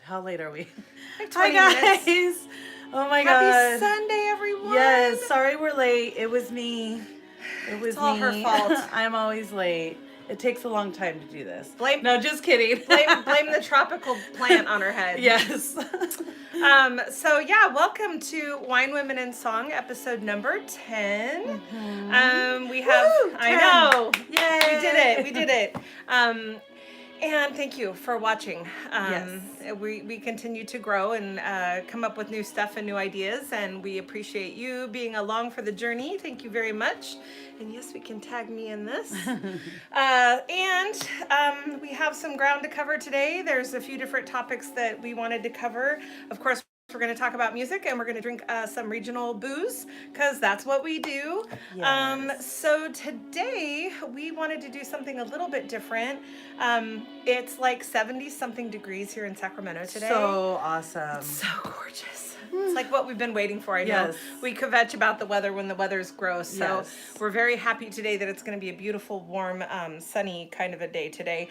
How late are we? Like Hi 20 minutes. guys. Oh my Happy god. Sunday, everyone. Yes, sorry we're late. It was me. It was It's all her me. fault. I'm always late. It takes a long time to do this. No, just kidding. blame the tropical plant on her head. Yes. So yeah, welcome to Wine, Women, and Song, episode number 10. We have, Woo, I 10. know, Yay. we did it. And thank you for watching. Yes. We continue to grow and come up with new stuff and new ideas, and we appreciate you being along for the journey. Thank you very much. And yes, we can tag me in this. We have some ground to cover today. There's a few different topics that we wanted to cover. Of course, we're going to talk about music, and we're going to drink some regional booze because that's what we do. Yes. So today we wanted to do something a little bit different. It's like 70 something degrees here in Sacramento today. So awesome. So gorgeous. It's like what we've been waiting for. I know Yes. we kvetch about the weather when the weather's gross. So Yes. we're very happy today that it's going to be a beautiful, warm, sunny kind of a day today.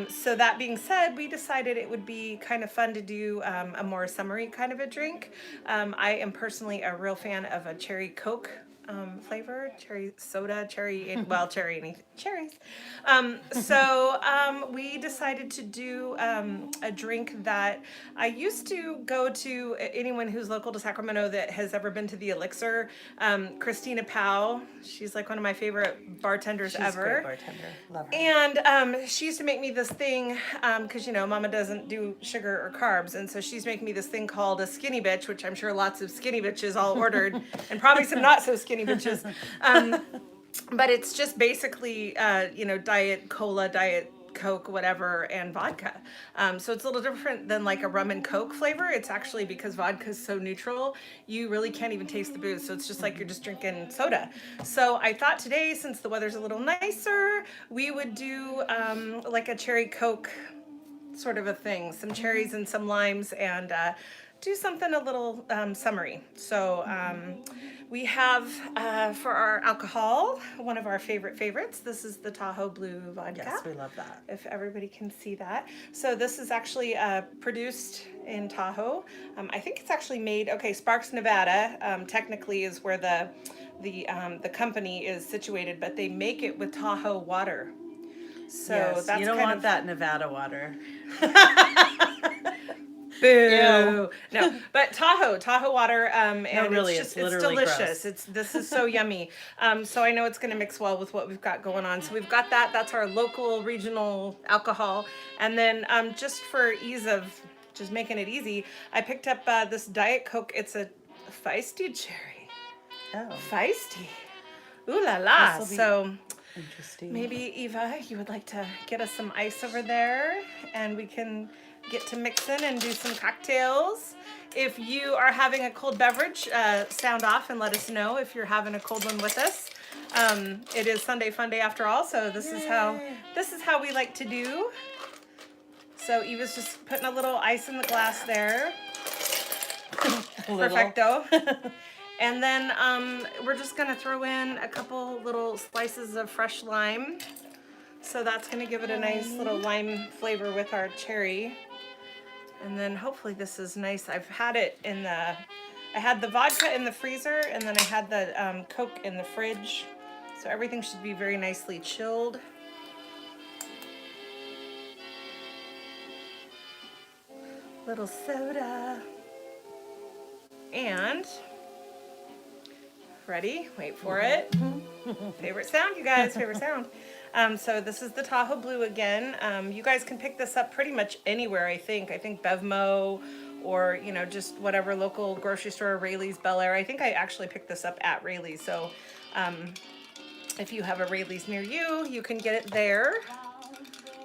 So that being said, we decided it would be kind of fun to do a more summery kind of a drink. I am personally a real fan of a cherry Coke flavor, cherry soda, cherries. We decided to do a drink that I used to go to. Anyone who's local to Sacramento that has ever been to the Elixir, Christina Powell, she's like one of my favorite bartenders She's ever. a great bartender. Love her. And she used to make me this thing, because, Mama doesn't do sugar or carbs. And so she's making me this thing called a skinny bitch, which I'm sure lots of skinny bitches all ordered, and probably some not so skinny bitches. But it's just basically, diet cola, diet Coke, whatever, and vodka. So it's a little different than like a rum and Coke flavor. It's actually, because vodka is so neutral, you really can't even taste the booze. So it's just like you're just drinking soda. So I thought today, since the weather's a little nicer, we would do like a cherry Coke sort of a thing. Some cherries and some limes, and do something a little summery. So we have for our alcohol, one of our favorites. This is the Tahoe Blue vodka. Yes, we love that. If everybody can see that. So this is actually produced in Tahoe. I think it's actually made, Sparks, Nevada, technically is where the company is situated, but they make it with Tahoe water. So Yes, that's you don't kind want of that Nevada water. boo. Ew. No, but Tahoe water, and really, it's just it's it's literally delicious. gross. This is so yummy. So I know it's going to mix well with what we've got going on. So we've got that. That's our local regional alcohol, and then just for ease of just making it easy, I picked up this Diet Coke. It's a feisty cherry. Oh, Feisty. Ooh la la. This'll be So interesting. maybe, Eva, you would like to get us some ice over there, and we can get to mixing and do some cocktails. If you are having a cold beverage, sound off and let us know if you're having a cold one with us. It is Sunday Fun Day after all, so this is how we like to do. So Eva's just putting a little ice in the glass there. Perfecto. And then we're just gonna throw in a couple little slices of fresh lime. So that's gonna give it a nice little lime flavor with our cherry. And then hopefully this is nice. I had the vodka in the freezer, and then I had the Coke in the fridge. So everything should be very nicely chilled. Little soda. And ready? Wait for it. Favorite sound, you guys. Favorite sound. So this is the Tahoe Blue again. You guys can pick this up pretty much anywhere, I think. I think Bevmo, or just whatever local grocery store, Rayleigh's, Bel Air. I think I actually picked this up at Rayleigh's. So if you have a Rayleigh's near you, you can get it there.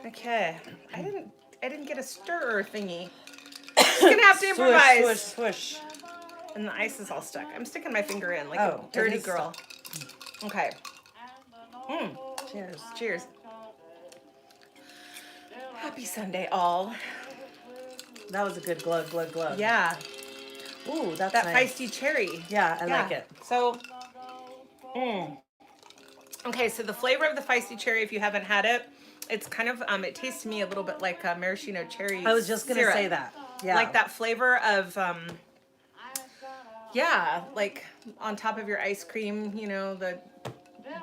Okay. I didn't get a stirrer thingy. Just gonna have to improvise. Swish, swish, swish. And the ice is all stuck. I'm sticking my finger in like Oh, a dirty it is girl. Okay. Cheers. Cheers. Happy Sunday, all. That was a good glug, glug, glug. Yeah. Ooh, that's That nice. feisty cherry. Yeah, I like it. So, okay, so the flavor of the feisty cherry, if you haven't had it, it's kind of, it tastes to me a little bit like maraschino cherry I was just going to syrup. say that. Yeah. Like that flavor of yeah, like on top of your ice cream, you know, the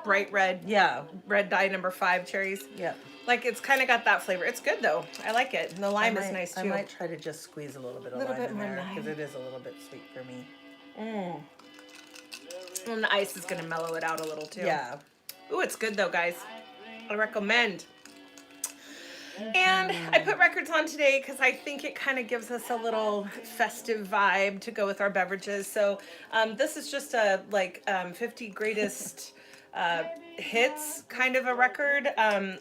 bright red Yeah. red dye number 5 cherries. Yep. Like it's kind of got that flavor. It's good though. I like it. And the lime is nice too. I might try to just squeeze a little bit of Little lime bit in more there lime. because it is a little bit sweet for me. And the ice is gonna mellow it out a little too. Yeah. Ooh, it's good though, guys. I recommend. And I put records on today because I think it kind of gives us a little festive vibe to go with our beverages. So this is just a 50 greatest hits kind of a record,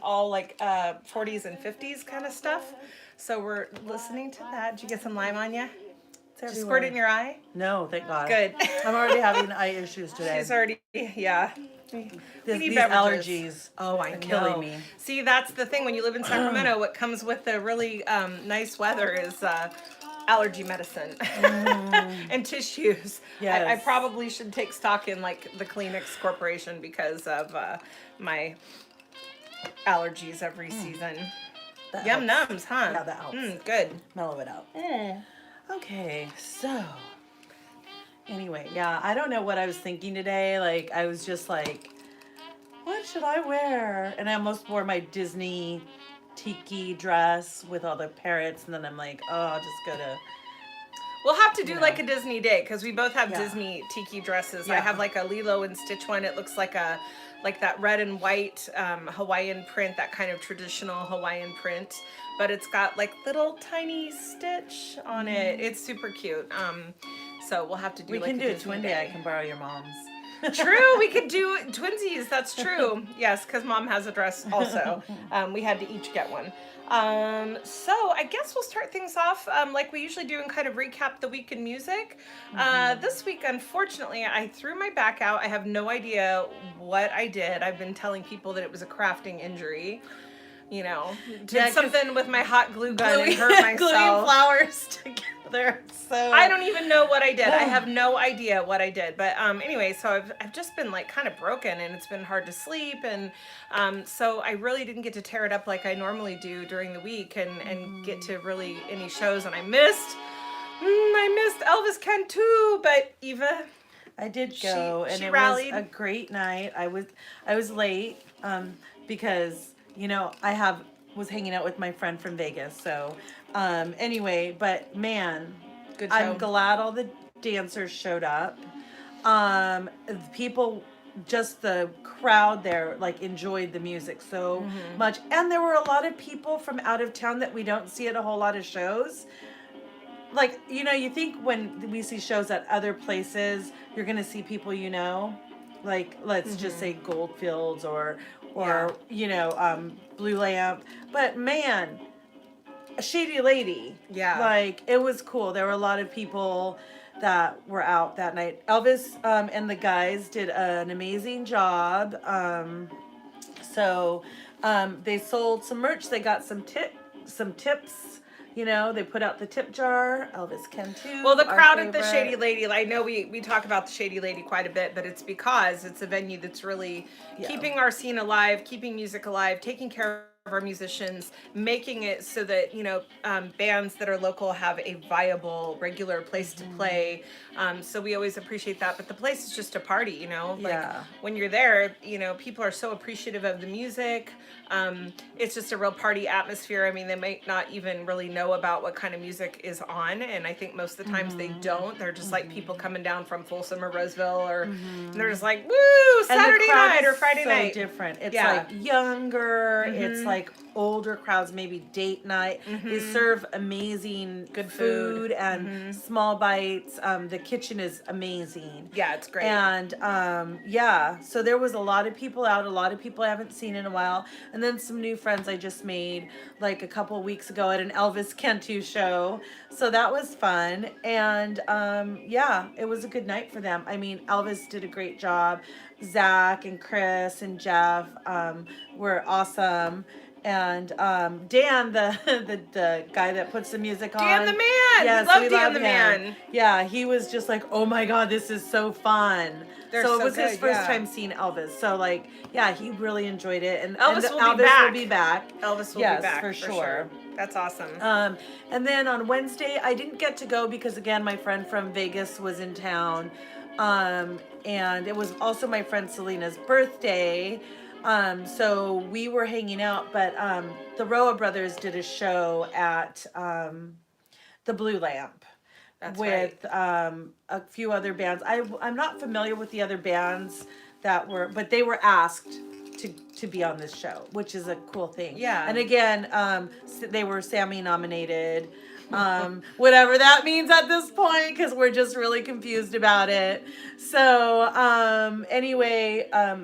all like 40s and 50s kind of stuff. So we're listening to that. Did you get some lime on you? Did you squirt it in your eye? No, thank God. Good. I'm already having eye issues today. She's already, yeah. We need These beverages. allergies. Oh, I are know. killing me. See, that's the thing. When you live in Sacramento, what comes with the really nice weather is allergy medicine and tissues. Yes. I probably should take stock in like the Kleenex Corporation because of my allergies every season. That Yum helps. nums, huh? Yeah, that helps. Good. Mellow it out. Okay, so anyway, yeah, I don't know what I was thinking today. Like, I was just like, what should I wear? And I almost wore my Disney tiki dress with all the parrots, and then I'm like, oh, I'll just go to. We'll have to do know. like a Disney day because we both have Yeah. Disney tiki dresses. I Yeah. have like a Lilo and Stitch one. It looks like that red and white Hawaiian print, that kind of traditional Hawaiian print, but it's got like little tiny Stitch on it. It's super cute. So we'll have to do. We like can a do a Disney twin day. I can borrow your mom's. True, we could do twinsies. That's true. Yes, because mom has a dress also. We had to each get one. So I guess we'll start things off like we usually do and kind of recap the week in music. This week, unfortunately, I threw my back out. I have no idea what I did. I've been telling people that it was a crafting injury. You know, did Yeah, 'cause- something with my hot glue gun and hurt myself. Gluing flowers together. So I don't even know what I did. I have no idea what I did. But anyway, so I've just been like kind of broken and it's been hard to sleep. And so I really didn't get to tear it up like I normally do during the week and get to really any shows. And I missed Elvis Cantu, but Eva. I did go, and she it rallied. was a great night. I was late because I was hanging out with my friend from Vegas. So anyway, but man, Good show. I'm glad all the dancers showed up. People, just the crowd there, like enjoyed the music so much, and there were a lot of people from out of town that we don't see at a whole lot of shows. Like, you think when we see shows at other places, you're going to see people, like, let's just say Goldfields or Blue Lamp. But man, Shady Lady. Yeah. Like, it was cool. There were a lot of people that were out that night. Elvis and the guys did an amazing job. So they sold some merch. They got some tips. They put out the tip jar. Elvis Cantu. Well, the our crowd at the favorite. Shady Lady, I know we talk about the Shady Lady quite a bit, but it's because it's a venue that's really keeping our scene alive, keeping music alive, taking care of our musicians, making it so that bands that are local have a viable regular place to play. So we always appreciate that, but the place is just a party. When you're there, people are so appreciative of the music. It's just a real party atmosphere. I mean, they might not even really know about what kind of music is on, and I think most of the times they don't. They're just like people coming down from Folsom or Roseville, and they're just like, woo, Saturday night or Friday so night. Different. It's like younger. It's like older crowds, maybe date night. They serve amazing Good food and small bites. The kitchen is amazing. Yeah, it's great. And so there was a lot of people out, a lot of people I haven't seen in a while, and then some new friends I just made like a couple of weeks ago at an Elvis Cantu show. So that was fun, and it was a good night for them. I mean, Elvis did a great job. Zach and Chris and Jeff were awesome. And Dan, the guy that puts the music on. Dan the man! Yes, we love Dan love the him. man. Yeah, he was just like, oh my God, this is so fun. They're so it so was his good, first yeah. time seeing Elvis. So he really enjoed it. And Elvis will be Elvis back. will be back. Elvis will yes, be back for sure. That's awesome. And then on Wednesday, I didn't get to go because, again, my friend from Vegas was in town. And it was also my friend Selena's birthday. So we were hanging out, but the Roa Brothers did a show at the Blue Lamp. That's with a few other bands. I'm not familiar with the other bands that were, but they were asked to be on this show, which is a cool thing. Yeah. And again, they were Sammy nominated. Whatever that means at this point, because we're just really confused about it. So anyway, I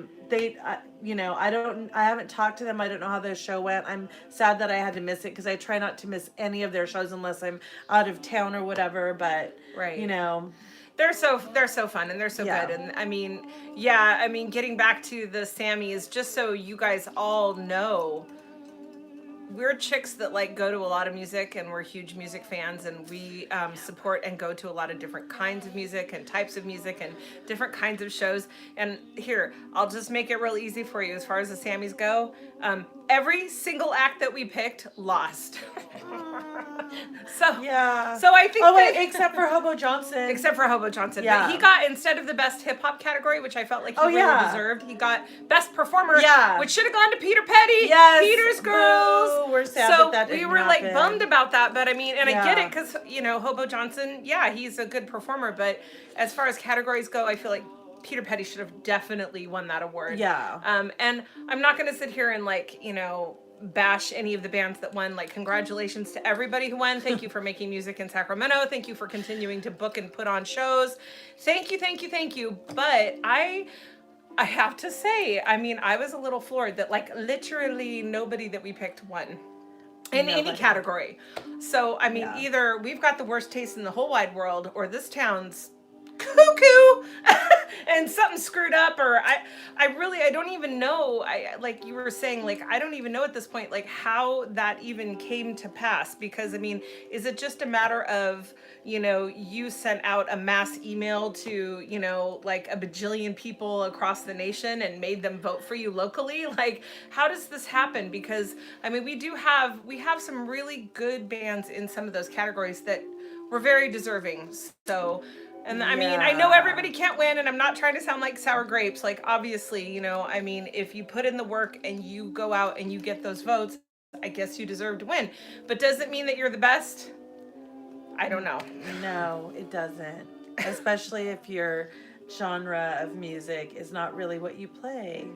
haven't talked to them. I don't know how their show went. I'm sad that I had to miss it because I try not to miss any of their shows unless I'm out of town or whatever. But Right. They're so fun and they're so good. And I mean, getting back to the Sammys, just so you guys all know, we're chicks that like go to a lot of music and we're huge music fans, and we support and go to a lot of different kinds of music and types of music and different kinds of shows. And here, I'll just make it real easy for you as far as the Sammys go. Every single act that we picked lost. So yeah. So I think except for Hobo Johnson. Except for Hobo Johnson. Yeah. But he got, instead of the best hip hop category, which I felt like he really deserved, he got best performer, which should have gone to Peter Petty. Yes. Peter's Girls. Boo. We're sad that we didn't were happen. like bummed about that, but I mean, and I get it because, Hobo Johnson, he's a good performer, but as far as categories go, I feel like Peter Petty should have definitely won that award. Yeah. And I'm not going to sit here and bash any of the bands that won. Like, congratulations to everybody who won. Thank you for making music in Sacramento. Thank you for continuing to book and put on shows. Thank you. But I have to say, I mean, I was a little floored that literally nobody that we picked won in any category. So, I mean, either we've got the worst taste in the whole wide world, or this town's cuckoo and something screwed up, or I don't even know. Like you were saying, I don't even know at this point how that even came to pass, because I mean, is it just a matter of you sent out a mass email to a bajillion people across the nation and made them vote for you locally? How does this happen? Because I mean, we have some really good bands in some of those categories that were very deserving. So, and I mean, I know everybody can't win, and I'm not trying to sound like sour grapes. Obviously, I mean, if you put in the work and you go out and you get those votes, I guess you deserve to win. But does it mean that you're the best? I don't know. No, it doesn't. Especially if your genre of music is not really what you play.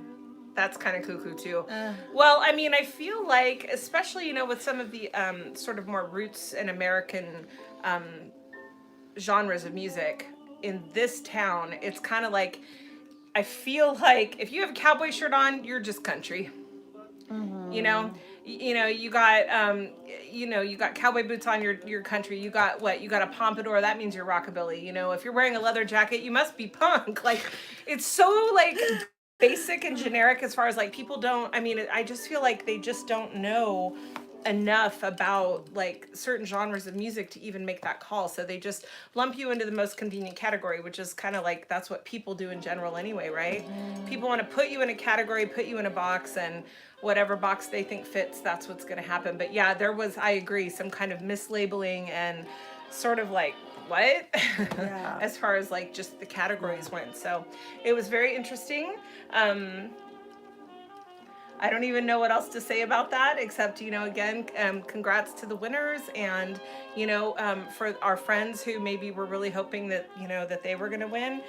That's kind of cuckoo too. Well, I mean, I feel like, especially, with some of the sort of more roots and American genres of music in this town, it's kind of like, I feel like if you have a cowboy shirt on, you're just country. Mm-hmm. You got cowboy boots on, your country. You got a pompadour, that means you're rockabilly. If you're wearing a leather jacket, you must be punk. It's so basic and generic as far as people don't, I mean, I just feel like they just don't know enough about certain genres of music to even make that call. So they just lump you into the most convenient category, which is kind of that's what people do in general anyway, right? People want to put you in a category, put you in a box, and whatever box they think fits, that's what's going to happen. But yeah, there was, I agree, some kind of mislabeling and sort of what? Yeah. As far as just the categories went. So it was very interesting. I don't even know what else to say about that, except, again, congrats to the winners, and, for our friends who maybe were really hoping that, that they were going to win,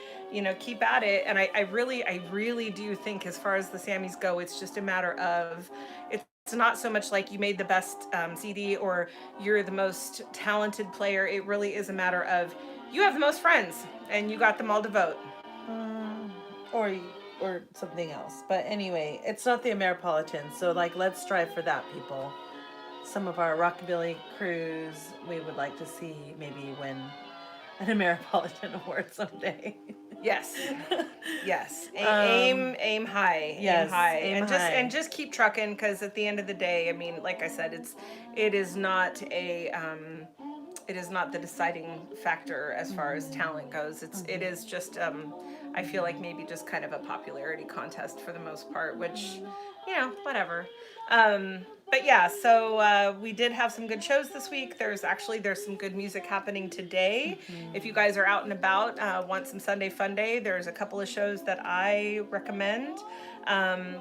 keep at it. And I really do think, as far as the Sammys go, it's just a matter of, it's not so much you made the best CD or you're the most talented player. It really is a matter of you have the most friends and you got them all to vote. Or something else. But anyway, it's not the Ameripolitans, so let's strive for that, people. Some of our rockabilly crews, we would like to see maybe win an Ameripolitan award someday. Yes. Aim high. Yes, aim high. aim and high. just keep trucking, because at the end of the day, I mean, like I said, it is not the deciding factor as far as talent goes. It is just I feel like maybe just kind of a popularity contest for the most part, which, whatever. but yeah, so we did have some good shows this week. There's some good music happening today. If you guys are out and about, want some Sunday fun day, there's a couple of shows that I recommend.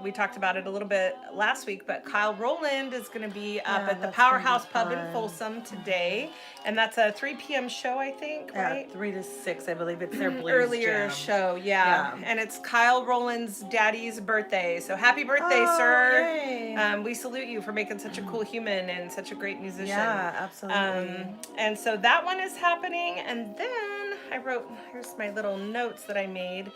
We talked about it a little bit last week, but Kyle Rowland is going to be up Yeah, at the that's Powerhouse gonna be Pub in fun. Folsom today, and that's a 3 p.m. show, I think, Yeah, right? 3 to 6, I believe it's their blues Earlier jam. show, yeah. Yeah. And it's Kyle Rowland's daddy's birthday. So happy birthday, Oh, sir. yay. We salute you for making such a cool human and such a great musician. Yeah, absolutely. And so that one is happening. And then here's my little notes that I made.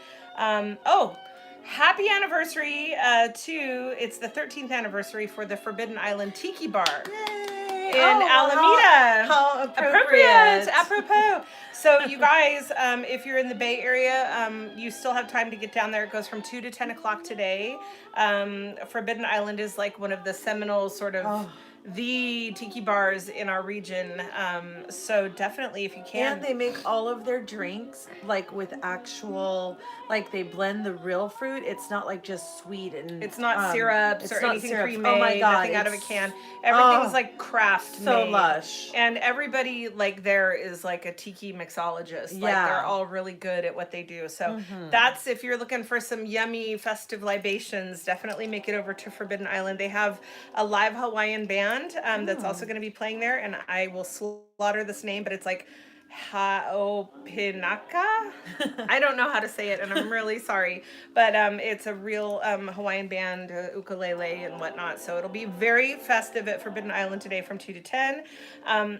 Happy anniversary it's the 13th anniversary for the Forbidden Island Tiki Bar Yay. in Oh, well, Alameda. How appropriate. Apropos. So you guys, if you're in the Bay Area, you still have time to get down there. It goes from 2 to 10 o'clock today. Forbidden Island is like one of the seminal sort of the tiki bars in our region. So definitely if you can. And they make all of their drinks like with actual, like they blend the real fruit. It's not like just sweet and It's not syrups it's or not anything syrups. pre-made, Oh my God, nothing out of a it's- can. Everything's like craft so made. lush. And everybody like there is like a tiki mixologist. Like Yeah. they're all really good at what they do. So that's, if you're looking for some yummy festive libations, definitely make it over to Forbidden Island. They have a live Hawaiian band that's also going to be playing there, and I will slaughter this name, but it's like Ha'opinaka. I don't know how to say it, and I'm really sorry, but it's a real Hawaiian band, ukulele and whatnot. So it'll be very festive at Forbidden Island today from 2 to 10.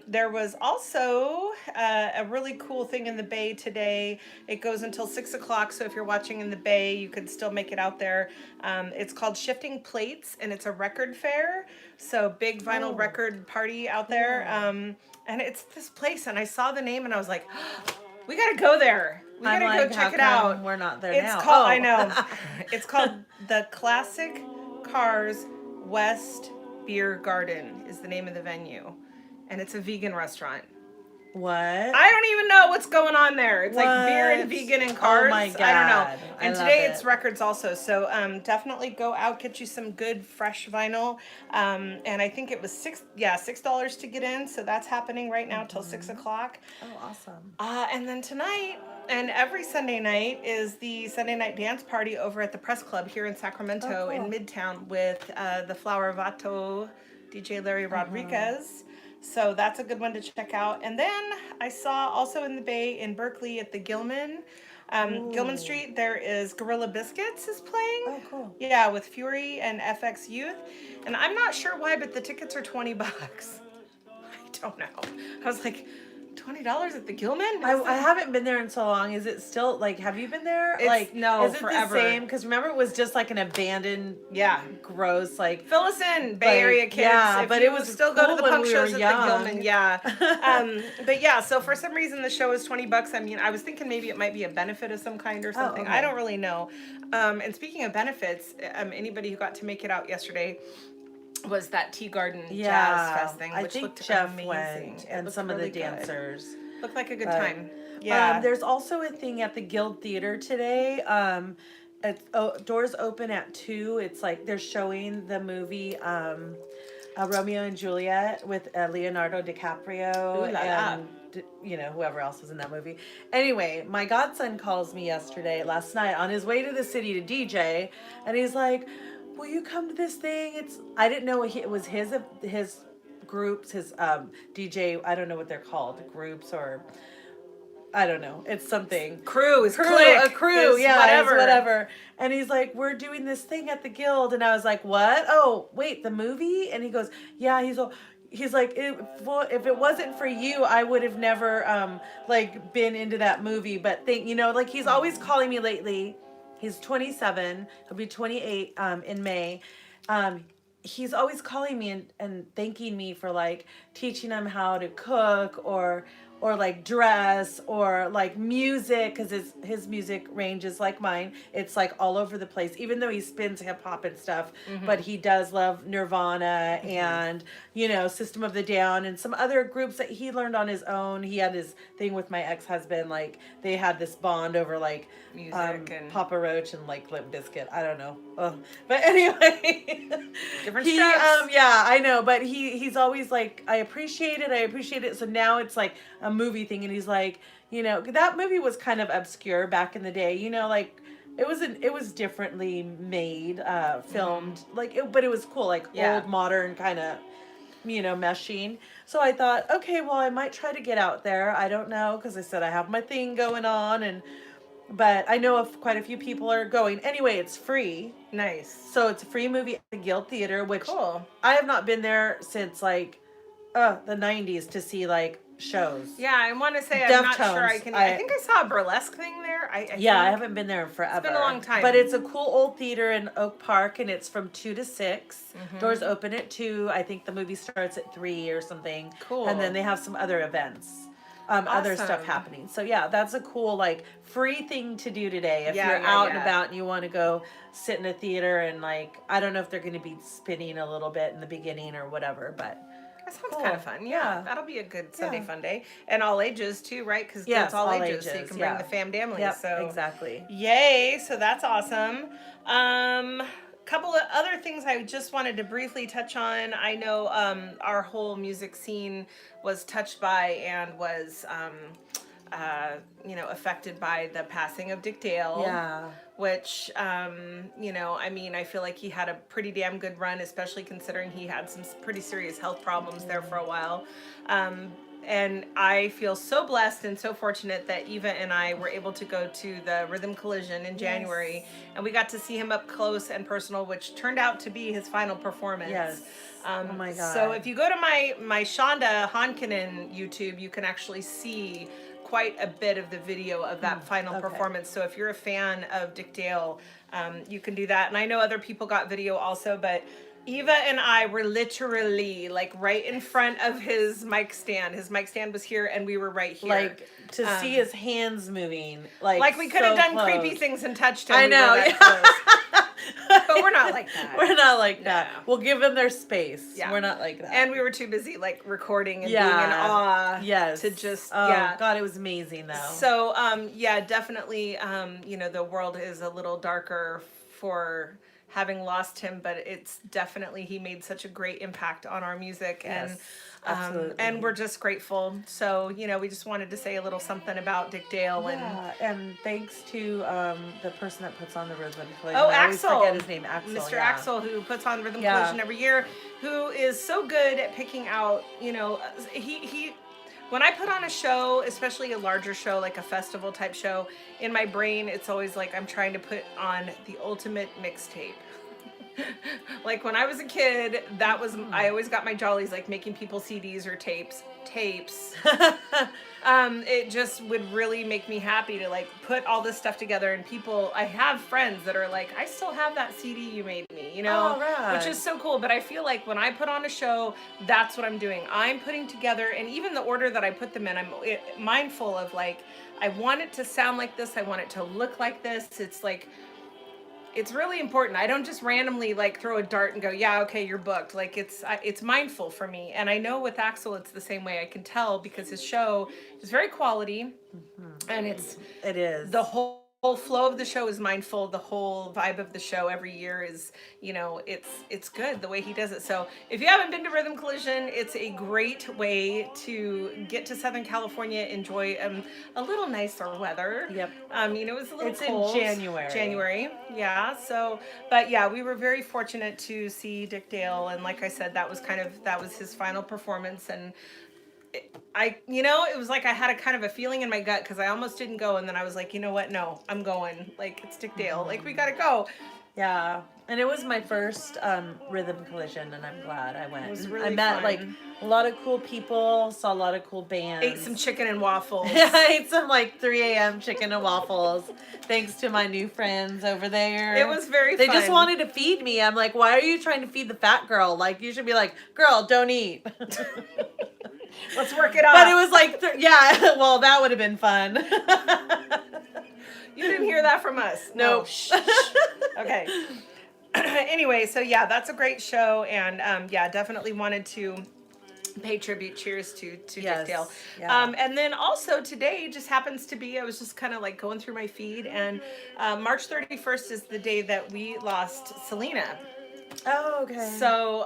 There was also a really cool thing in the Bay today. It goes until 6 o'clock, so if you're watching in the Bay, you could still make it out there. It's called Shifting Plates, and it's a record fair. So big vinyl record party out there. And it's this place, and I saw the name, and I was like, we gotta go there. We gotta I'm like, go how check it come out. we're not there It's now? called, I know. It's called the Classic Cars West Beer Garden is the name of the venue. And it's a vegan restaurant. What? I don't even know what's going on there. It's like beer and What? vegan and cars. Oh my God. I don't know. I And love today it. it's records also. So definitely go out, get you some good fresh vinyl. And I think it was $6 to get in. So that's happening right now till 6 o'clock. Oh, awesome. And then tonight and every Sunday night is the Sunday night dance party over at the Press Club here in Sacramento in Midtown with the Flower Vato DJ Larry Rodriguez. So that's a good one to check out. And then I saw also in the Bay in Berkeley at the Gilman Street, there is Gorilla Biscuits is playing. Oh, cool. Yeah, with Fury and FX Youth. And I'm not sure why, but the tickets are $20. I don't know. I was like, $20 at the Gilman? I haven't been there in so long. Is it still like? Have you been there? No, is it forever. the same? Because remember, it was just like an abandoned, gross, like. Fill us in, Bay Area kids. Yeah, if but you it was still go cool to the when punk we were shows at young. the Gilman. Yeah. But yeah, so for some reason the show is $20. I mean, I was thinking maybe it might be a benefit of some kind or something. okay. I don't really know. And speaking of benefits, anybody who got to make it out yesterday was that Tea Garden Jazz Fest thing, which I think looked Jeff amazing. went, It and looked some really of the good. dancers. Looked like a good But, time. Yeah. There's also a thing at the Guild Theater today. Doors open at 2. It's like they're showing the movie Romeo and Juliet with Leonardo DiCaprio Ooh la la. and whoever else was in that movie. Anyway, my godson calls me last night on his way to the city to DJ, and he's like, "Will you come to this thing?" I didn't know it was his groups, his DJ. I don't know what they're called, groups or. I don't know. It's something. Crew, A crew, whatever. it's whatever. And he's like, "We're doing this thing at the Guild," and I was like, "What? Oh, wait, the movie?" And he goes, "Yeah." He's like, if it wasn't for you, I would have never been into that movie. But he's always calling me lately. He's 27. He'll be 28 in May. He's always calling me and thanking me for teaching him how to cook or or like dress or like music, because his music range is like mine. It's like all over the place, even though he spins hip hop and stuff. But he does love Nirvana and, you know, System of the Down and some other groups that he learned on his own. He had his thing with my ex-husband, like they had this bond over like Music and Papa Roach and like Limp Bizkit. I don't know. But anyway, different he strokes. yeah, I know, but he's always like, I appreciate it. So now it's like a movie thing, and he's like, you know, that movie was kind of obscure back in the day, you know, like it was differently made, filmed, like but it was cool, like Yeah. old modern kind of, you know, meshing. So I thought, okay, well, I might try to get out there. I don't know, because I said I have my thing going on, and but I know of quite a few people are going. Anyway, it's free. Nice. So it's a free movie at the Guild Theater, which Cool. I have not been there since like the 90s to see like shows. Yeah, I want to say I'm not sure I Deftones. can. I think I saw a burlesque thing there. I Yeah, think. I haven't been there in forever. It's been a long time. But it's a cool old theater in Oak Park, and it's from 2 to 6. Doors open at 2. I think the movie starts at 3 or something. Cool. And then they have some other events. Other stuff Awesome. happening. So yeah, that's a cool like free thing to do today. If Yeah, you're yeah, out and yeah. about and you want to go sit in a theater, and like I don't know if they're going to be spinning a little bit in the beginning or whatever, but That sounds Cool. kind of fun. Yeah, Yeah. that'll be a good Sunday Yeah. fun day, and all ages too, right? Because Yes, it's all, all ages, so you ages, can bring yeah. the family. yeah, So exactly. yay! So that's awesome. Couple of other things I just wanted to briefly touch on. I know our whole music scene was touched by and was affected by the passing of Dick Dale. Yeah. Which, I mean, I feel like he had a pretty damn good run, especially considering he had some pretty serious health problems there for a while. And I feel so blessed and so fortunate that Eva and I were able to go to the Rhythm Collision in January, and we got to see him up close and personal, which turned out to be his final performance. Yes. Oh my God. So if you go to my Shonda Honkinen YouTube, you can actually see quite a bit of the video of that final okay. performance. So if you're a fan of Dick Dale, you can do that. And I know other people got video also, but Eva and I were literally like right in front of his mic stand. His mic stand was here, and we were right here. Like to see his hands moving, like we could have so done close. creepy things and touched him. I We were know, that yeah. close. But we're not like that. We're not like that. No. We'll give them their space. Yeah. We're not like that. And we were too busy like recording and Yeah. being in awe. yes, To just oh God, it was amazing though. So, definitely, the world is a little darker for having lost him, but it's definitely, he made such a great impact on our music, Yes, and absolutely. and we're just grateful. So, we just wanted to say a little something about Dick Dale. Yeah, and thanks to the person that puts on the Rhythm Collision. Oh, I always Axel. forget his name, Axel. Mr. yeah. Axel, who puts on Rhythm Yeah. Collision every year, who is so good at picking out, he when I put on a show, especially a larger show, like a festival type show, in my brain, it's always like I'm trying to put on the ultimate mixtape. Like when I was a kid, that was, I always got my jollies like making people CDs or tapes. It just would really make me happy to like put all this stuff together, and people, I have friends that are like, I still have that CD you made me, Oh, right. which is so cool. But I feel like when I put on a show, that's what I'm doing. I'm putting together, and even the order that I put them in, I'm mindful of like, I want it to sound like this. I want it to look like this. It's like, it's really important. I don't just randomly like throw a dart and go, yeah, okay, you're booked. Like it's mindful for me. And I know with Axel, it's the same way. I can tell because his show is very quality, and It is. the whole flow of the show is mindful. The whole vibe of the show every year is, it's good the way he does it. So if you haven't been to Rhythm Collision, it's a great way to get to Southern California, enjoy a little nicer weather. Yep. It was a little It's in cold. January. January, yeah. So, but yeah, we were very fortunate to see Dick Dale, and like I said, that was his final performance, and it was like I had a kind of a feeling in my gut because I almost didn't go, and then I was like, you know what? No, I'm going. Like, it's Dick Dale. Like, we gotta go. Yeah, and it was my first Rhythm Collision, and I'm glad I went. It was I really met fun. like a lot of cool people, saw a lot of cool bands. Ate some chicken and waffles. I ate some like 3 a.m. chicken and waffles, thanks to my new friends over there. It was very They fun. just wanted to feed me. I'm like, why are you trying to feed the fat girl? Like, you should be like, girl, don't eat. Let's work it off. But it was like, yeah, well, that would have been fun. You didn't hear that from us. No. No. Shh. Okay. Anyway, so yeah, that's a great show, and yeah, definitely wanted to pay tribute. Cheers to Yes, Dick Dale. yeah. And then also today just happens to be, I was just kind of like going through my feed, and March 31st is the day that we lost Selena. Oh, okay. So,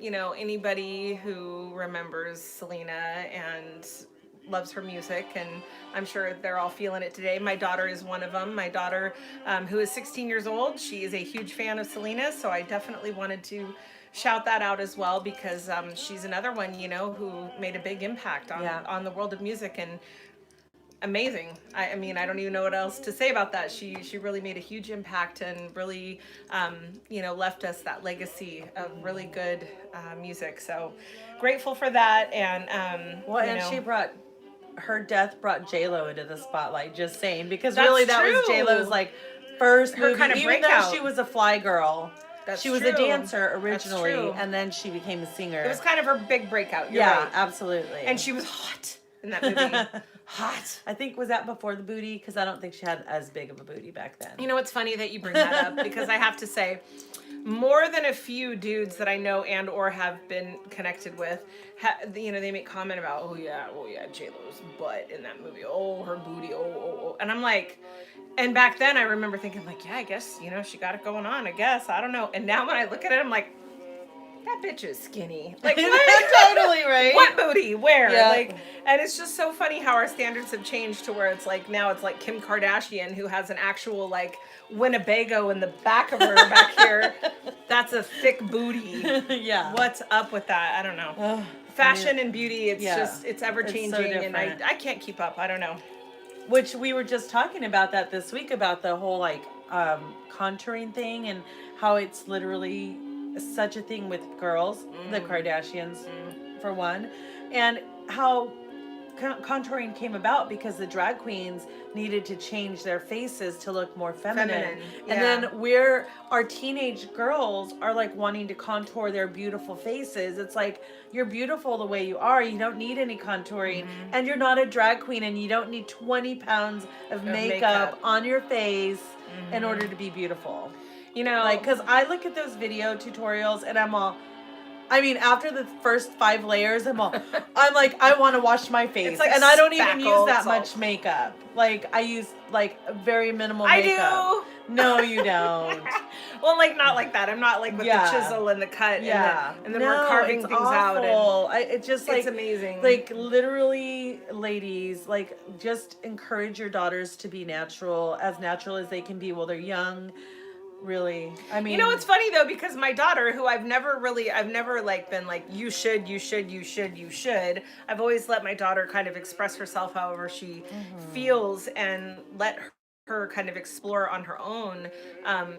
you know, anybody who remembers Selena and loves her music, and I'm sure they're all feeling it today. My daughter is one of them. My daughter, who is 16 years old, she is a huge fan of Selena, so I definitely wanted to shout that out as well, because she's another one, you know, who made a big impact on the world of music, and amazing. I mean, I don't even know what else to say about that. She really made a huge impact, and really, you know, left us that legacy of really good music. So grateful for that. And well, you and know, her death brought J-Lo into the spotlight, just saying, because That's really that was true. J-Lo's like first Her movie, kind of even though breakout. she was a fly girl. That's She was a true. dancer That's originally, true. and then she became a singer. it was kind of her big breakout. You're yeah, right. absolutely. And she was hot in that movie. Hot. I think, was that before the booty? Because I don't think she had as big of a booty back then. You know, it's funny that you bring that up, because I have to say, more than a few dudes that I know and or have been connected with, you know, they make comment about, oh yeah, J-Lo's butt in that movie. Oh, her booty. Oh. And I'm like, and back then I remember thinking like, yeah, I guess, you know, she got it going on, I guess. I don't know. And now when I look at it, I'm like, that bitch is skinny. Like, what? Totally right. What booty? Where? Yeah. Like, and it's just so funny how our standards have changed to where it's like now it's like Kim Kardashian, who has an actual like Winnebago in the back of her back here. That's a thick booty. Yeah. What's up with that? I don't know. Ugh, Fashion and beauty, it's yeah. just, it's ever changing, It's so and different. I can't keep up. I don't know. Which we were just talking about that this week, about the whole like contouring thing, and how it's literally such a thing with girls, the Kardashians for one, and how contouring came about because the drag queens needed to change their faces to look more feminine. Yeah. And then our teenage girls are like wanting to contour their beautiful faces. It's like, you're beautiful the way you are. You don't need any contouring. And you're not a drag queen, and you don't need 20 pounds of makeup on your face in order to be beautiful. You know, Like, because I look at those video tutorials and I'm all, I mean, after the first 5 layers, I'm like, I want to wash my face. It's like and I don't even use spackle that salt. much makeup. Like, I use, like, very minimal I makeup. do. No, you don't. Well, like, not like that. I'm not like with Yeah. the chisel and the cut. Yeah. And then we're carving it's things out. And awful. It's just like, it's amazing. like, literally, ladies, like, just encourage your daughters to be natural as they can be while they're young. Really, I mean, you know, it's funny though, because my daughter, who I've never like been like, you should. I've always let my daughter kind of express herself however she feels, and let her kind of explore on her own,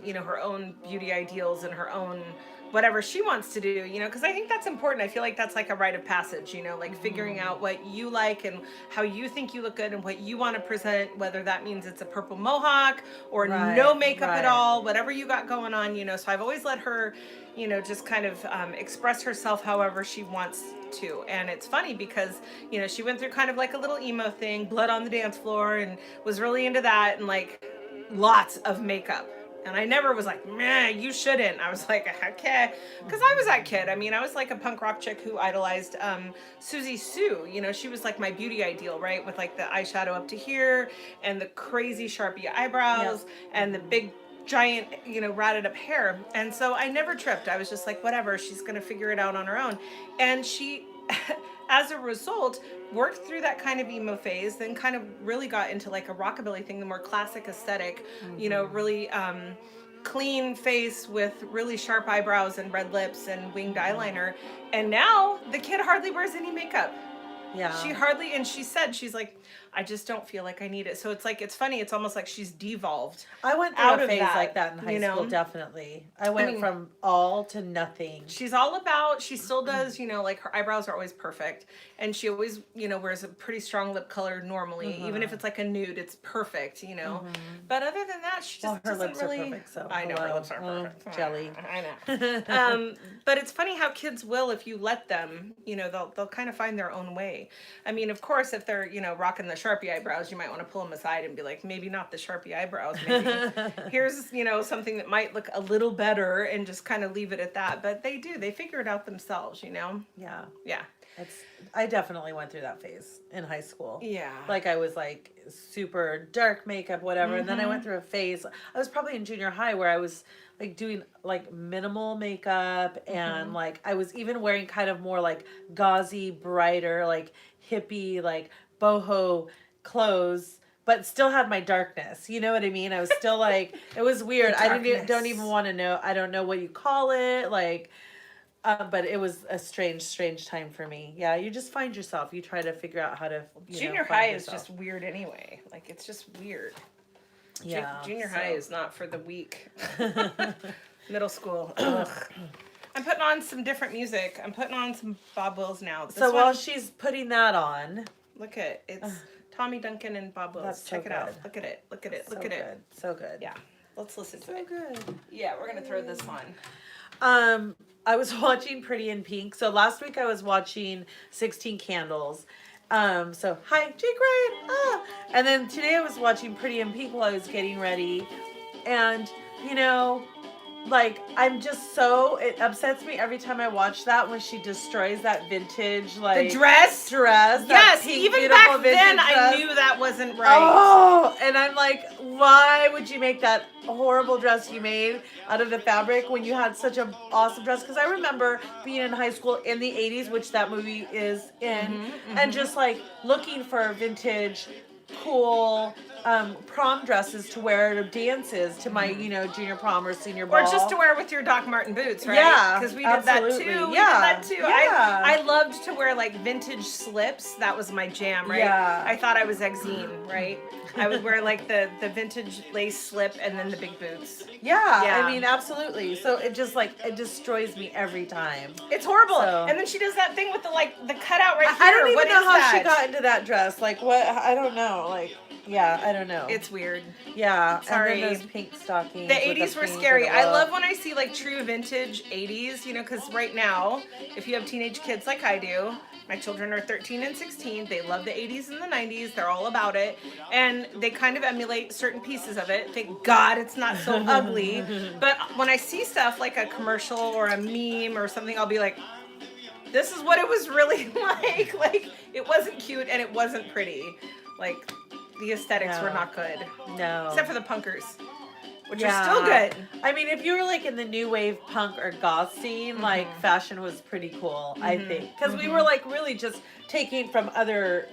you know, her own beauty ideals and her own whatever she wants to do, you know, because I think that's important. I feel like that's like a rite of passage, you know, like figuring out what you like and how you think you look good and what you want to present, whether that means it's a purple mohawk or no makeup at all, whatever you got going on, you know. So I've always let her, you know, just kind of express herself however she wants to. And it's funny because, you know, she went through kind of like a little emo thing, blood on the dance floor, and was really into that, and like lots of makeup. And I never was like, man, you shouldn't. I was like, okay. Because I was that kid. I mean, I was like a punk rock chick who idolized Susie Sue. You know, she was like my beauty ideal, right? With like the eyeshadow up to here and the crazy Sharpie eyebrows and the big giant, you know, ratted up hair. And so I never tripped. I was just like, whatever, she's going to figure it out on her own. And she, as a result, worked through that kind of emo phase, then kind of really got into like a rockabilly thing, the more classic aesthetic, you know, really clean face with really sharp eyebrows and red lips and winged eyeliner. And now the kid hardly wears any makeup. Yeah. She hardly, and she said, she's like, I just don't feel like I need it. So it's like, it's funny. It's almost like she's devolved. I went through out a of phase that, like that in high you know? school, definitely. I went mean, from all to nothing. She's all about, she still does, like her eyebrows are always perfect. And she always, wears a pretty strong lip color normally. Even if it's like a nude, it's perfect, But other than that, she just Her doesn't lips really. are perfect, so I know, her hello. lips are Oh, perfect. jelly. I know. But it's funny how kids will, if you let them, they'll kind of find their own way. I mean, of course, if they're, rocking the Sharpie eyebrows, you might want to pull them aside and be like, maybe not the Sharpie eyebrows. Maybe here's, something that might look a little better, and just kind of leave it at that. But they do, they figure it out themselves, Yeah. Yeah. I definitely went through that phase in high school. Yeah. Like I was like super dark makeup, whatever. And then I went through a phase. I was probably in junior high where I was like doing like minimal makeup, and like I was even wearing kind of more like gauzy, brighter, like hippie, like boho clothes, but still had my darkness. You know what I mean? I was still like, it was weird. I don't even want to know. I don't know what you call it. Like, but it was a strange time for me. Yeah, you just find yourself. You try to figure out how to. Junior find high is yourself. just weird anyway. Like, it's just weird. Yeah. Junior high is not for the weak. Middle school. Ugh. I'm putting on some different music. I'm putting on some Bob Wills now. So while she's putting that on, look at it's Tommy Duncan and Bob Wills. That's so Check it out. good. Look at it. Look at it. so Look at good, it. so good. Yeah. Let's listen to So it. good. Yeah, we're gonna throw this on. I was watching Pretty in Pink. So last week I was watching 16 Candles. So hi, Jake Ryan. Ah. And then today I was watching Pretty in Pink while I was getting ready. And, like, I'm just so, it upsets me every time I watch that when she destroys that vintage, like. The dress? Dress. Yes, pink, even beautiful back then vintage I dress. knew that wasn't right. Oh, and I'm like, why would you make that horrible dress you made out of the fabric when you had such an awesome dress? Because I remember being in high school in the 80s, which that movie is in, and just like looking for vintage, cool prom dresses to wear to dances to my, junior prom or senior ball. Or just to wear with your Doc Marten boots, right? Yeah, because we did that absolutely. too. We Yeah, did that too. yeah. I loved to wear like vintage slips. That was my jam, right? Yeah. I thought I was Exene, right? I would wear like the vintage lace slip and then the big boots. Yeah, Yeah. I mean, absolutely. So it just like, it destroys me every time. It's horrible. So- And then she does that thing with the cutout right here. I don't even What know is how that? she got into that dress. Like, what? I don't know. Like, yeah, I don't know. It's weird. Yeah, Sorry. and then those pink stockings. The with 80s were pink scary. with the I bow. love when I see like true vintage 80s, because right now, if you have teenage kids like I do, my children are 13 and 16, they love the 80s and the 90s, they're all about it, and they kind of emulate certain pieces of it. Thank God it's not so ugly. But when I see stuff like a commercial or a meme or something, I'll be like, this is what it was really like. Like, it wasn't cute and it wasn't pretty. Like, the aesthetics were No. not good. No. Except for the punkers, which Yeah. are still good. I mean, if you were like in the new wave punk or goth scene, like fashion was pretty cool, I think. Because we were like really just taking from other,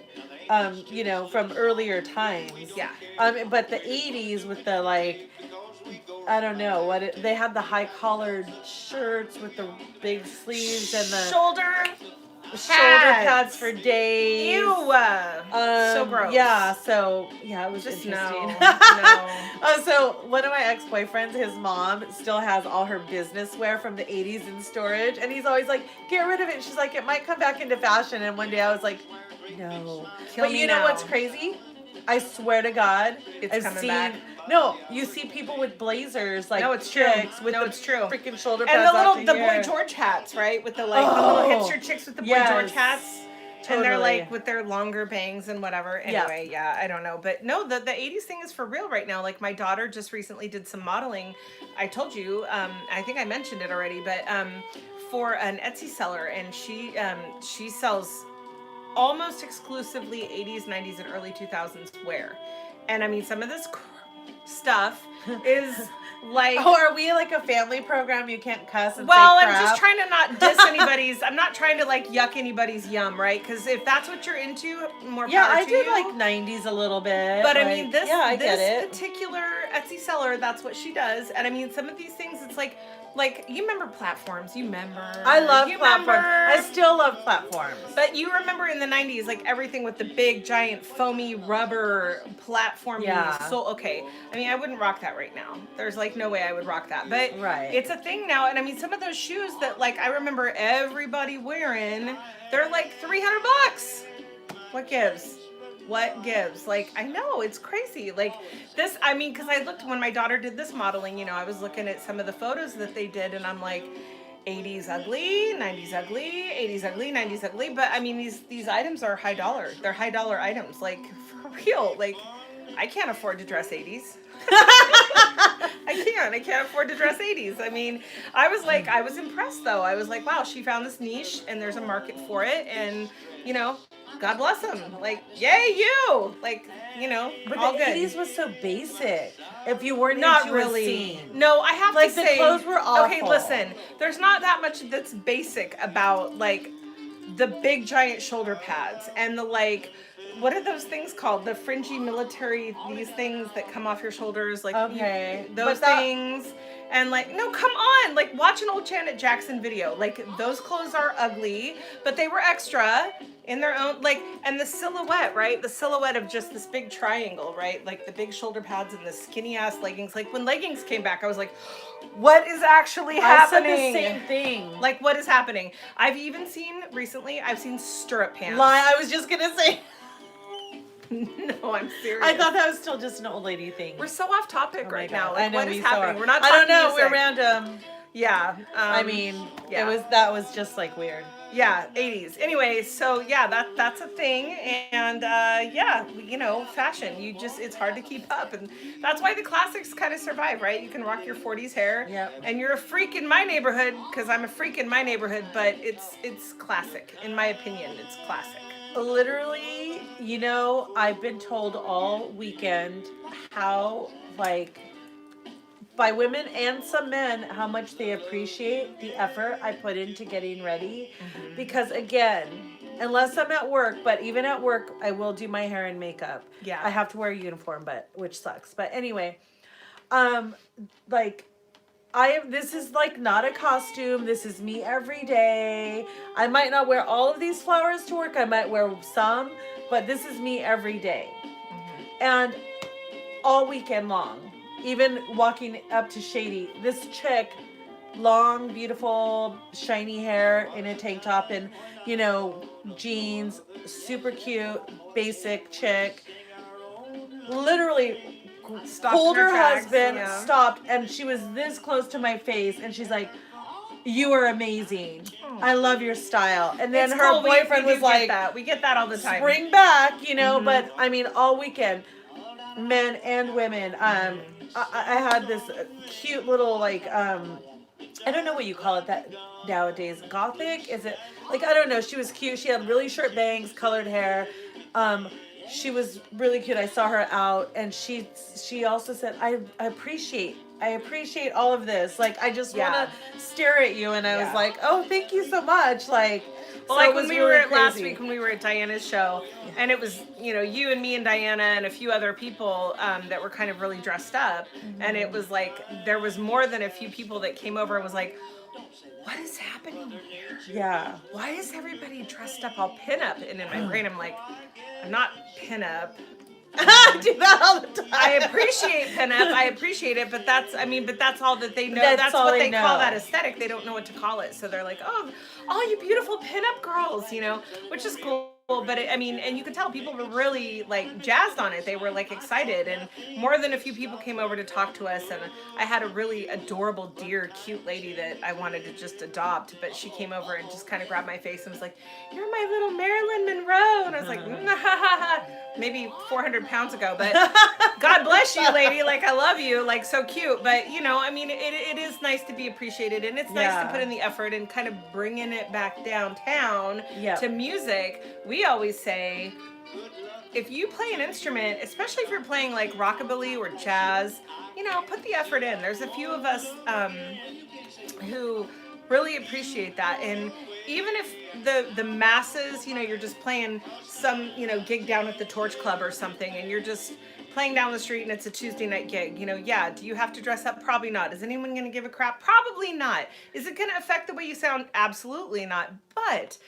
from earlier times. Yeah. But the 80s with the like, I don't know they had the high collared shirts with the big sleeves and the shoulder shoulder pads for days. Ew. So gross. Yeah, it was Just interesting. no. So one of my ex-boyfriends, his mom still has all her business wear from the 80s in storage, and he's always like, get rid of it. And she's like, it might come back into fashion. And one day I was like, no. Kill But me you know now. what's crazy? I swear to God, It's I've coming seen back. No, you see people with blazers, like No, it's true. chicks with No, the it's true. freaking shoulder And pads the out to Boy here. George hats, right? With the like the little Oh, hipster chicks with the Boy yes. George hats. And they're Totally. like with their longer bangs and whatever. Anyway, yeah, I don't know. But no, the 80s thing is for real right now. Like my daughter just recently did some modeling. I told you, I think I mentioned it already, but for an Etsy seller, and she sells almost exclusively 80s, 90s, and early 2000s wear. And I mean, some of this stuff is like... Oh, are we like a family program? You can't cuss and Well, say I'm crap? just trying to not diss anybody's... I'm not trying to like yuck anybody's yum, right? Because if that's what you're into, more Yeah, power I to did you. like 90s a little bit. But I like, mean, this yeah, I get it. particular Etsy seller, that's what she does. And I mean, some of these things, it's like, like, you remember platforms. You remember. I love you platforms. Remember? I still love platforms. But you remember in the 90s, like everything with the big, giant, foamy rubber platform. Yeah. So, okay. I mean, I wouldn't rock that right now. There's like no way I would rock that. But Right. it's a thing now. And I mean, some of those shoes that like I remember everybody wearing, they're like $300. What gives? What gives? Like, I know, it's crazy. Like, this, I mean, because I looked, when my daughter did this modeling, you know, I was looking at some of the photos that they did, and I'm like, 80s ugly, 90s ugly, 80s ugly, 90s ugly. But I mean, these items are high dollar. They're high dollar items. Like, for real. Like, I can't afford to dress 80s. I can't afford to dress 80s. I mean, I was impressed though. I was like, wow, she found this niche and there's a market for it. And, you know, God bless them. Like, yay, you! Like, you know, But all the good. 80s was so basic. If you weren't Not into really. a scene. No, I have Like, to the say. clothes were awful. Okay, listen. There's not that much that's basic about, like, the big giant shoulder pads and the, like, what are those things called? The fringy military, these things that come off your shoulders, like Okay. those things. And like, no, come on, like watch an old Janet Jackson video. Like those clothes are ugly, but they were extra in their own, like, and the silhouette, right? The silhouette of just this big triangle, right? Like the big shoulder pads and the skinny ass leggings. Like when leggings came back, I was like, what is actually happening? I said the same thing. Like, what is happening? I've even seen recently, I've seen stirrup pants. I was just gonna say. No, I'm serious. I thought that was still just an old lady thing. We're so off topic right now. Like, I know what is we happening? are. We're not I talking don't know. music. We're random. Yeah. I mean, yeah. that was just like weird. Yeah, 80s. Anyway, so yeah, that's a thing, and yeah, you know, fashion. It's hard to keep up, and that's why the classics kind of survive, right? You can rock your 40s hair, Yep. and you're a freak in my neighborhood because I'm a freak in my neighborhood, but it's classic in my opinion. It's classic. Literally, you know, I've been told all weekend how, like, by women and some men, how much they appreciate the effort I put into getting ready. Mm-hmm. Because again, unless I'm at work, but even at work, I will do my hair and makeup. Yeah. I have to wear a uniform, which sucks. But anyway, like, this is like not a costume. This is me every day. I might not wear all of these flowers to work. I might wear some, but this is me every day. Mm-hmm. And all weekend long, even walking up to Shady, this chick, long, beautiful, shiny hair in a tank top and, you know, jeans, super cute, basic chick, literally pulled her husband, stopped, and she was this close to my face, and she's like, "You are amazing. I love your style." And then her boyfriend was like, "We get that all the time. Spring back, you know." Mm-hmm. But I mean, all weekend, men and women. I had this cute little like I don't know what you call it that nowadays. Gothic? Is it like I don't know? She was cute. She had really short bangs, colored hair. She was really cute. I saw her out, and she also said, I appreciate all of this. Like, I just want to stare at you. And I was like, oh, thank you so much. Like, well, so like when we were at last week, when we were at Diana's show, and it was, you know, you and me and Diana and a few other people that were kind of really dressed up. Mm-hmm. And it was like, there was more than a few people that came over and was like, what is happening here? Yeah. Why is everybody dressed up all pinup? And in my brain, I'm like, I'm not pinup. I do that all the time. I appreciate pinup. I appreciate it, but that's all that they know. That's what they call that aesthetic. They don't know what to call it. So they're like, oh, all you beautiful pinup girls, you know, which is cool. But and you could tell people were really like jazzed on it. They were like excited, and more than a few people came over to talk to us. And I had a really adorable, dear, cute lady that I wanted to just adopt, but she came over and just kind of grabbed my face and was like, "You're my little Marilyn Monroe," and I was like, maybe 400 pounds ago, but God bless you, lady. Like, I love you. Like, so cute. But you know, I mean, it is nice to be appreciated, and it's nice to put in the effort and kind of bringing it back downtown to music. We always say, if you play an instrument, especially if you're playing like rockabilly or jazz, you know, put the effort in. There's a few of us who really appreciate that. And even if the masses, you know, you're just playing some, you know, gig down at the Torch Club or something, and you're just playing down the street and it's a Tuesday night gig. Yeah, do you have to dress up? Probably not. Is anyone going to give a crap? Probably not. Is it going to affect the way you sound? Absolutely not. But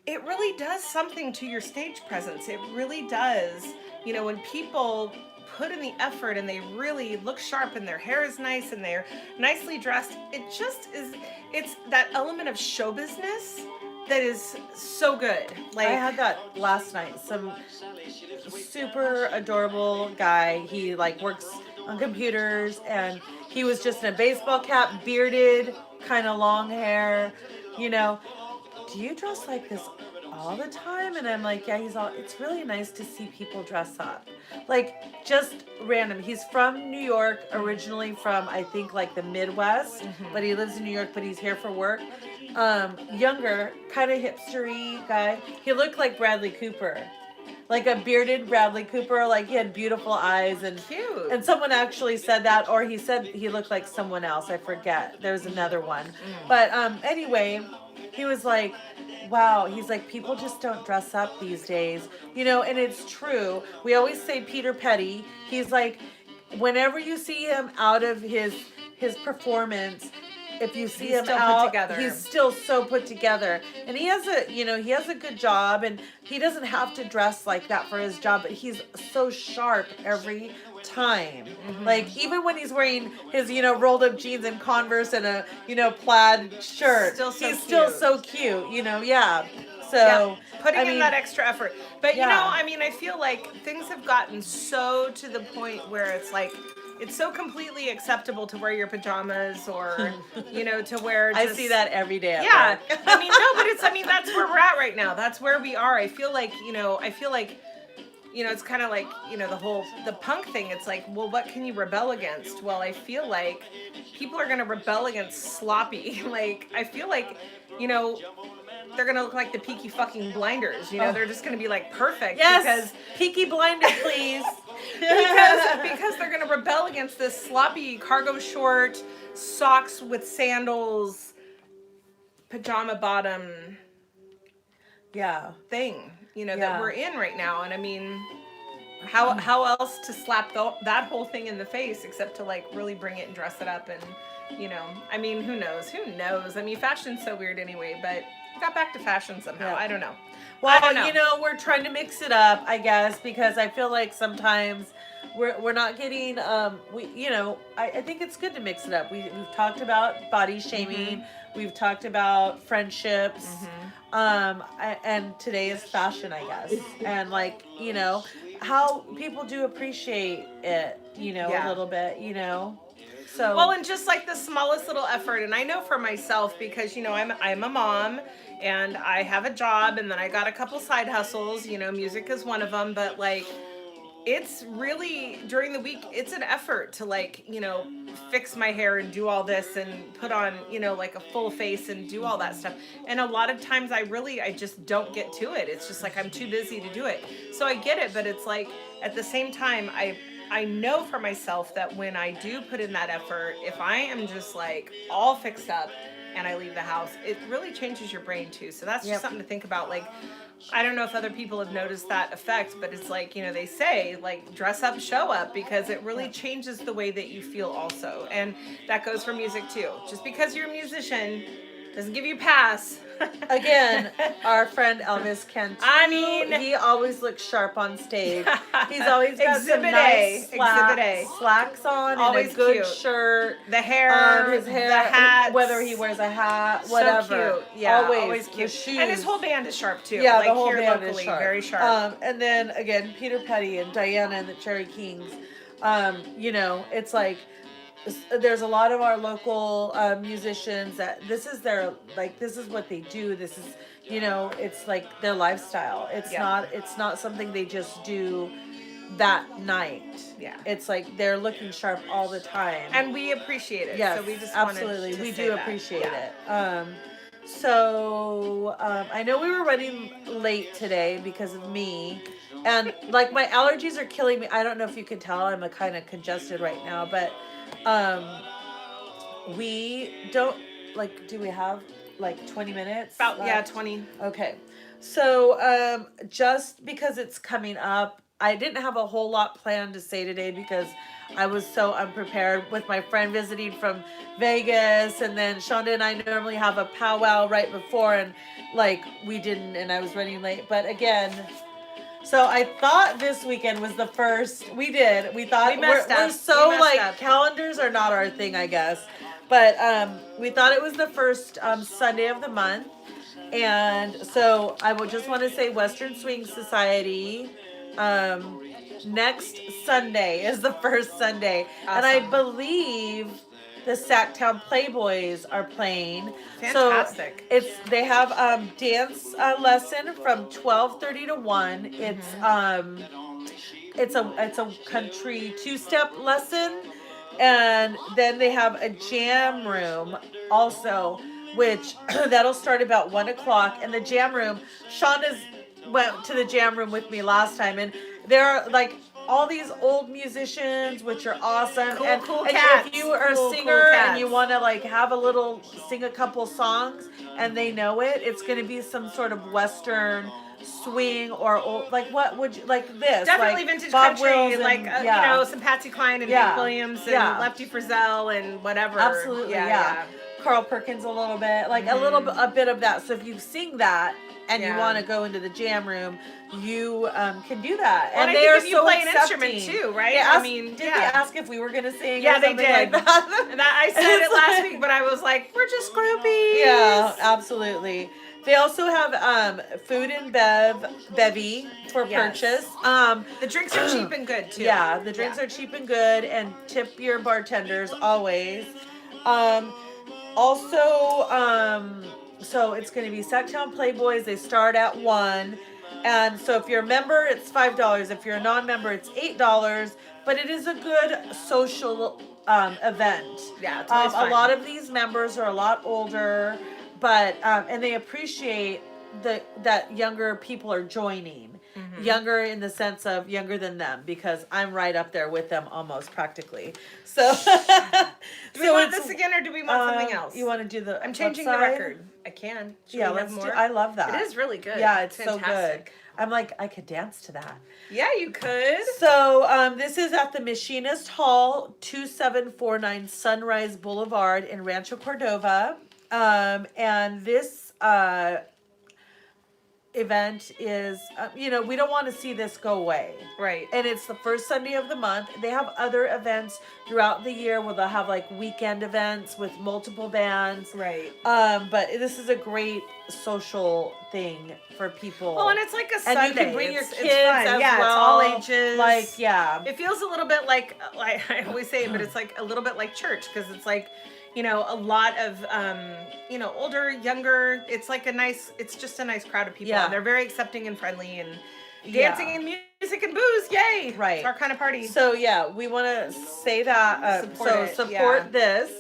it really does something to your stage presence. It really does. When people put in the effort and they really look sharp and their hair is nice and they're nicely dressed, it just is, it's that element of show business that is so good. I had that last night. Some super adorable guy. He works on computers, and he was just in a baseball cap, bearded, kind of long hair. Do you dress like this all the time? And I'm like, yeah. It's really nice to see people dress up, just random. He's from New York, originally from I think the Midwest, but he lives in New York, but he's here for work. Younger, kind of hipstery guy. He looked like Bradley Cooper. Like a bearded Bradley Cooper, he had beautiful eyes and cute. And someone actually said that, or he said he looked like someone else. I forget. There's another one. But anyway, he was like, wow. He's like, people just don't dress up these days, and it's true. We always say Peter Petty. He's like, whenever you see him out of his performance, if you see him out, he's still so put together, and he has a good job, and he doesn't have to dress like that for his job, but he's so sharp every time. Even when he's wearing his rolled up jeans and Converse and a plaid shirt, he's still so cute. Yeah. So putting in that extra effort, but I feel like things have gotten so to the point where it's so completely acceptable to wear your pajamas or, to wear I see that every day at yeah. work. No, but that's where we're at right now. That's where we are. I feel like, it's kind of the punk thing. It's well, what can you rebel against? Well, I feel like people are going to rebel against sloppy. I feel like, they're going to look like the Peaky fucking Blinders. They're just going to be perfect. Yes, because Peaky Blinders, please. because they're going to rebel against this sloppy cargo short, socks with sandals, pajama bottom thing, that we're in right now. And how else to slap that whole thing in the face except to really bring it and dress it up and, who knows? Fashion's so weird anyway, but got back to fashion somehow. Yeah. I don't know. Well, we're trying to mix it up, I guess, because I feel like sometimes we're not getting I think it's good to mix it up. We've talked about body shaming, we've talked about friendships, and today is fashion, I guess, and how people do appreciate it, a little bit, So well, and just the smallest little effort, and I know for myself because I'm a mom and I have a job, and then I got a couple side hustles. Music is one of them, but it's really during the week. It's an effort to fix my hair and do all this and put on a full face and do all that stuff. And a lot of times I just don't get to it. It's just I'm too busy to do it. So I get it, but it's at the same time I know for myself that when I do put in that effort, if I am just all fixed up and I leave the house, it really changes your brain too. So that's just something to think about. I don't know if other people have noticed that effect, but it's they say dress up, show up, because it really changes the way that you feel also. And that goes for music too. Just because you're a musician doesn't give you a pass. Again, our friend Elvis Kent. He always looks sharp on stage. He's always got some nice slacks on, always and a good cute shirt. The hair, his hair, the hat, whether he wears a hat, whatever. So cute. Yeah, always cute. The shoes. And his whole band is sharp too. Yeah, the whole here band locally, is sharp. Very sharp. And then again, Peter Petty and Diana and the Cherry Kings. It's there's a lot of our local musicians that this is their this is what they do. This is it's their lifestyle. It's not something they just do that night. Yeah, it's they're looking sharp all the time, and we appreciate it. Yes, so we just absolutely we do appreciate it. So I know we were running late today because of me, and my allergies are killing me. I don't know if you can tell, I'm kind of congested right now, but we don't do we have 20 minutes about left? 20. Okay, so just because it's coming up, I didn't have a whole lot planned to say today because I was so unprepared with my friend visiting from Vegas, and then Shonda and I normally have a powwow right before, and like we didn't, and I was running late. But again, so I thought this weekend was the first. We did. We thought We messed we're up. so We messed like up. calendars are not our thing, I guess. But we thought it was the first Sunday of the month, and so I would just want to say Western Swing Society. Next Sunday is the first Sunday, and I Awesome. believe the Sacktown Playboys are playing. Fantastic. So they have dance lesson from 12:30 to 1. It's a country two-step lesson, and then they have a jam room also, which that'll start about 1 o'clock. And the jam room, Shonda's went to the jam room with me last time, and there are like all these old musicians, which are awesome. Cool And cats. if you are Cool a singer and cats. you want to like have a little sing a couple songs and they know it, it's going to be some sort of Western swing or old, like what would you like this? Definitely like vintage Bob country, Wills and- like yeah. you know, some Patsy Cline and Yeah. Hank Williams and Yeah. Lefty Frizzell and whatever. Absolutely, yeah. Carl Perkins a little bit, like a bit of that. So if you sing that and you Yeah. want to go into the jam room, you can do that. Well, and I they think are if you so play an accepting. instrument too, right? They I asked, mean, did they yeah. ask if we were gonna sing? Yeah, or they something did. Like that? And I said it It's last like- week, but I was like, we're just groupies. Yeah, absolutely. They also have food and bevy for Yes. purchase. The drinks are cheap and good too. Yeah, the drinks are cheap and good, and tip your bartenders always. So it's going to be Sacktown Playboys. They start at 1, and so if you're a member, it's $5. If you're a non-member, it's $8. But it is a good social event. Yeah, it's always a fun. lot of these members are a lot older, but and they appreciate that younger people are joining. Younger in the sense of younger than them, because I'm right up there with them almost practically. So Do we want this again, or do we want something else? You want to do the I'm changing upside? the record. I can. Should Yeah, we have let's more? do. I love that. It is really good. Yeah, it's so good. fantastic. I'm like, I could dance to that. Yeah, you could. So this is at the Machinist Hall, 2749 Sunrise Boulevard in Rancho Cordova. And this event is, we don't want to see this go away. Right. And it's the first Sunday of the month. They have other events throughout the year where they'll have like weekend events with multiple bands. Right. But this is a great social thing for people. Well, and it's like a and Sunday. you can bring your It's kids fun. as Yeah, well. it's all ages. Like, yeah. It feels a little bit like I always say, but it's like a little bit like church, because it's like, a lot of older, younger. It's like it's just a nice crowd of people. Yeah. And they're very accepting and friendly and Yeah. dancing and music and booze. Yay! Right. It's our kind of party. So yeah, we want to say that. Support this,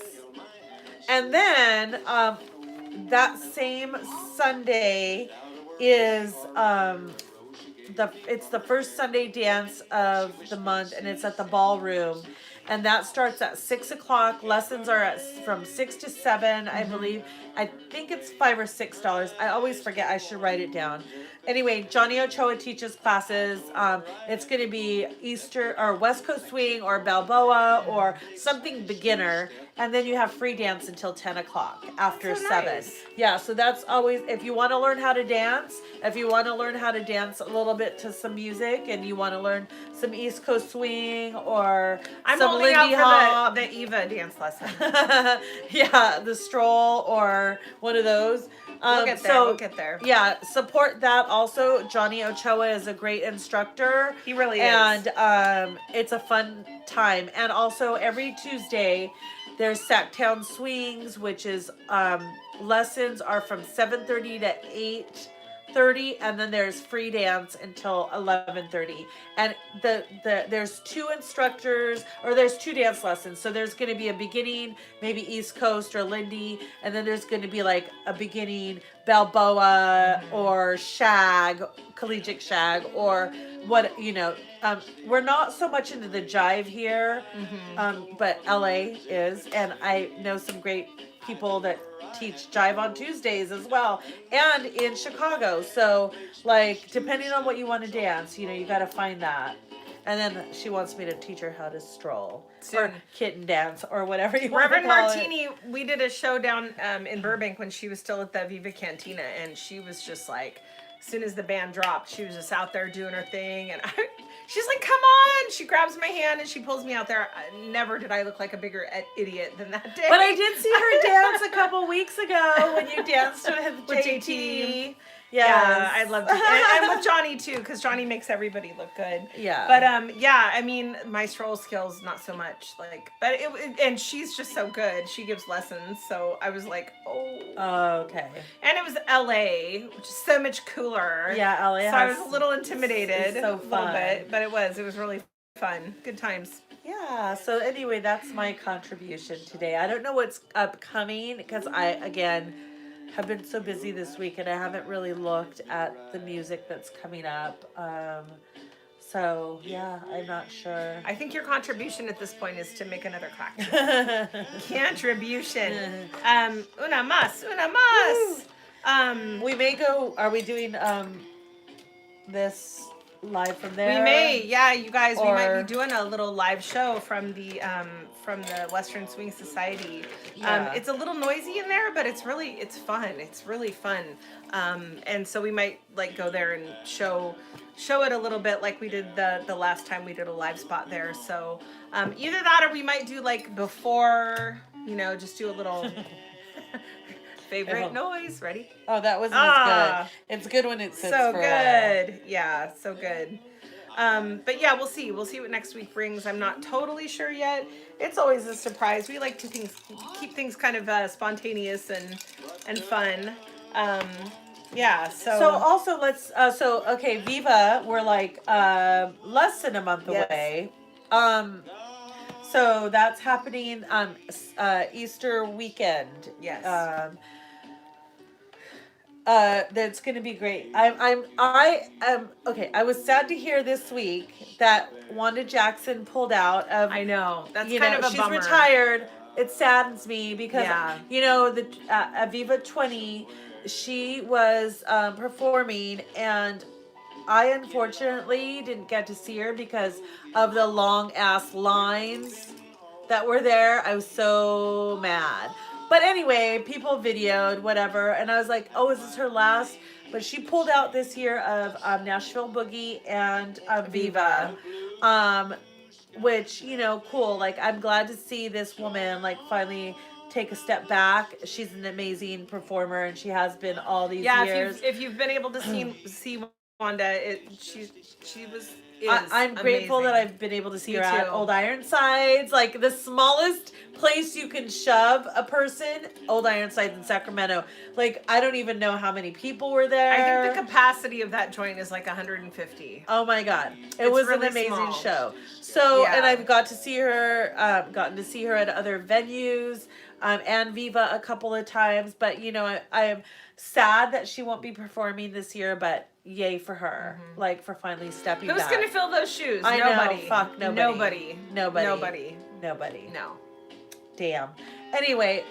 and then that same Sunday is it's the first Sunday dance of the month, and it's at the ballroom. And that starts at 6 o'clock. Lessons are from 6 to 7, I believe. I think it's $5 or $6. I always forget. I should write it down. Anyway, Johnny Ochoa teaches classes. It's going to be Easter or West Coast Swing or Balboa or something beginner. And then you have free dance until 10 o'clock after So 7. nice. Yeah, so that's always, if you want to learn how to dance, if you want to learn how to dance a little bit to some music, and you want to learn some East Coast Swing or I'm some holding Lindy out Hop. for the Eva dance lesson. Yeah, the stroll or one of those. We'll get there. We'll get there. Yeah, support that also. Johnny Ochoa is a great instructor. He really is. And it's a fun time. And also every Tuesday there's Sacktown Swings, which is lessons are from 7:30 to 8:30, and then there's free dance until 11:30. And there's two instructors, or there's two dance lessons. So there's going to be a beginning, maybe East Coast or Lindy, and then there's going to be like a beginning Balboa or shag, collegiate shag, or what, we're not so much into the jive here, but LA is, and I know some great people that teach Jive on Tuesdays as well, and in Chicago. So, like, depending on what you want to dance, you know, you got to find that. And then she wants me to teach her how to stroll Soon. or kitten dance or whatever you want Reverend to call Martini, we did a show down in Burbank when she was still at the Viva Cantina, and she was just like, as soon as the band dropped, she was just out there doing her thing, and she's like, "Come on!" She grabs my hand and she pulls me out there. Never did I look like a bigger idiot than that day. But I did see her dance a couple weeks ago when you danced with JT. Yeah, I loved it. And with Johnny too, because Johnny makes everybody look good. Yeah. But yeah, I mean, my stroll skills not so much. Like, but and she's just so good. She gives lessons, so I was like, oh. Okay. And it was LA, which is so much cooler. Yeah, LA. So I was a little intimidated. It's so a little fun. bit, but it was really fun. Good times. Yeah, so anyway, that's my contribution today. I don't know what's upcoming because I, again, have been so busy this week and I haven't really looked at the music that's coming up. So, yeah, I'm not sure. I think your contribution at this point is to make another crack. Contribution. Una más. We may go, are we doing this live from there? We may, yeah, you guys. We might Or- be doing a little live show from the Western Swing Society. Yeah. It's a little noisy in there, but it's fun. It's really fun. And so we might like go there and show it a little bit like we did the last time we did a live spot there. So either that or we might do like before, you know, just do a little favorite noise. Ready? Oh, that wasn't Ah. as good. It's good when it sits So for a while. good. Yeah, so good. But yeah, we'll see. We'll see what next week brings. I'm not totally sure yet. It's always a surprise. We like to keep things kind of spontaneous and fun. Yeah. So also let's okay, Viva, we're like less than a month Yes. away. So that's happening Easter weekend. Yes. That's gonna be great. I am okay. I was sad to hear this week that Wanda Jackson pulled out of. I know that's You kind know, of a she's bummer. retired. It saddens me because Yeah. you know the Aviva 20, she was performing, and I unfortunately didn't get to see her because of the long ass lines that were there. I was so mad. But anyway, people videoed whatever, and I was like, "Oh, is this her last?" But she pulled out this year of Nashville Boogie and Viva, which, you know, cool. Like, I'm glad to see this woman like finally take a step back. She's an amazing performer, and she has been all these Yeah. years. If you've been able to see Wanda, she was. I'm grateful amazing. that I've been able to see Me her at too. Old Ironsides, like the smallest place you can shove a person, Old Ironsides in Sacramento. Like, I don't even know how many people were there. I think the capacity of that joint is like 150. Oh my God. It It's was really an amazing small. show. So, Yeah. and I've gotten to see her at other venues, and Viva a couple of times, but you know, I am sad that she won't be performing this year, but yay for her, like for finally stepping Who's back. gonna fill those shoes? I know, Nobody. fuck nobody. Nobody. Nobody. No. Damn. Anyway,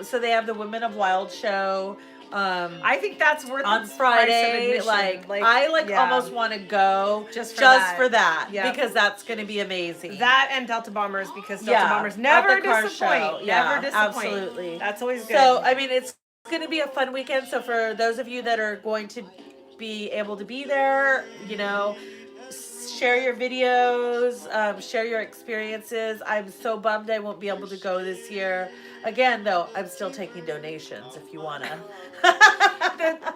so they have the Women of Wild show. I think that's worth On its Friday, price of admission. I yeah. almost want to go Just just for for that. that, Yeah. because that's going to be amazing. that and Delta Bombers, because Delta Yeah, Bombers at never the car disappoint. show. Yeah, Never disappoint. absolutely. That's always good. So, I mean, it's going to be a fun weekend. So for those of you that are going to be able to be there, you know, share your videos, share your experiences. I'm so bummed I won't be able to go this year. Again, though, I'm still taking donations if you want to.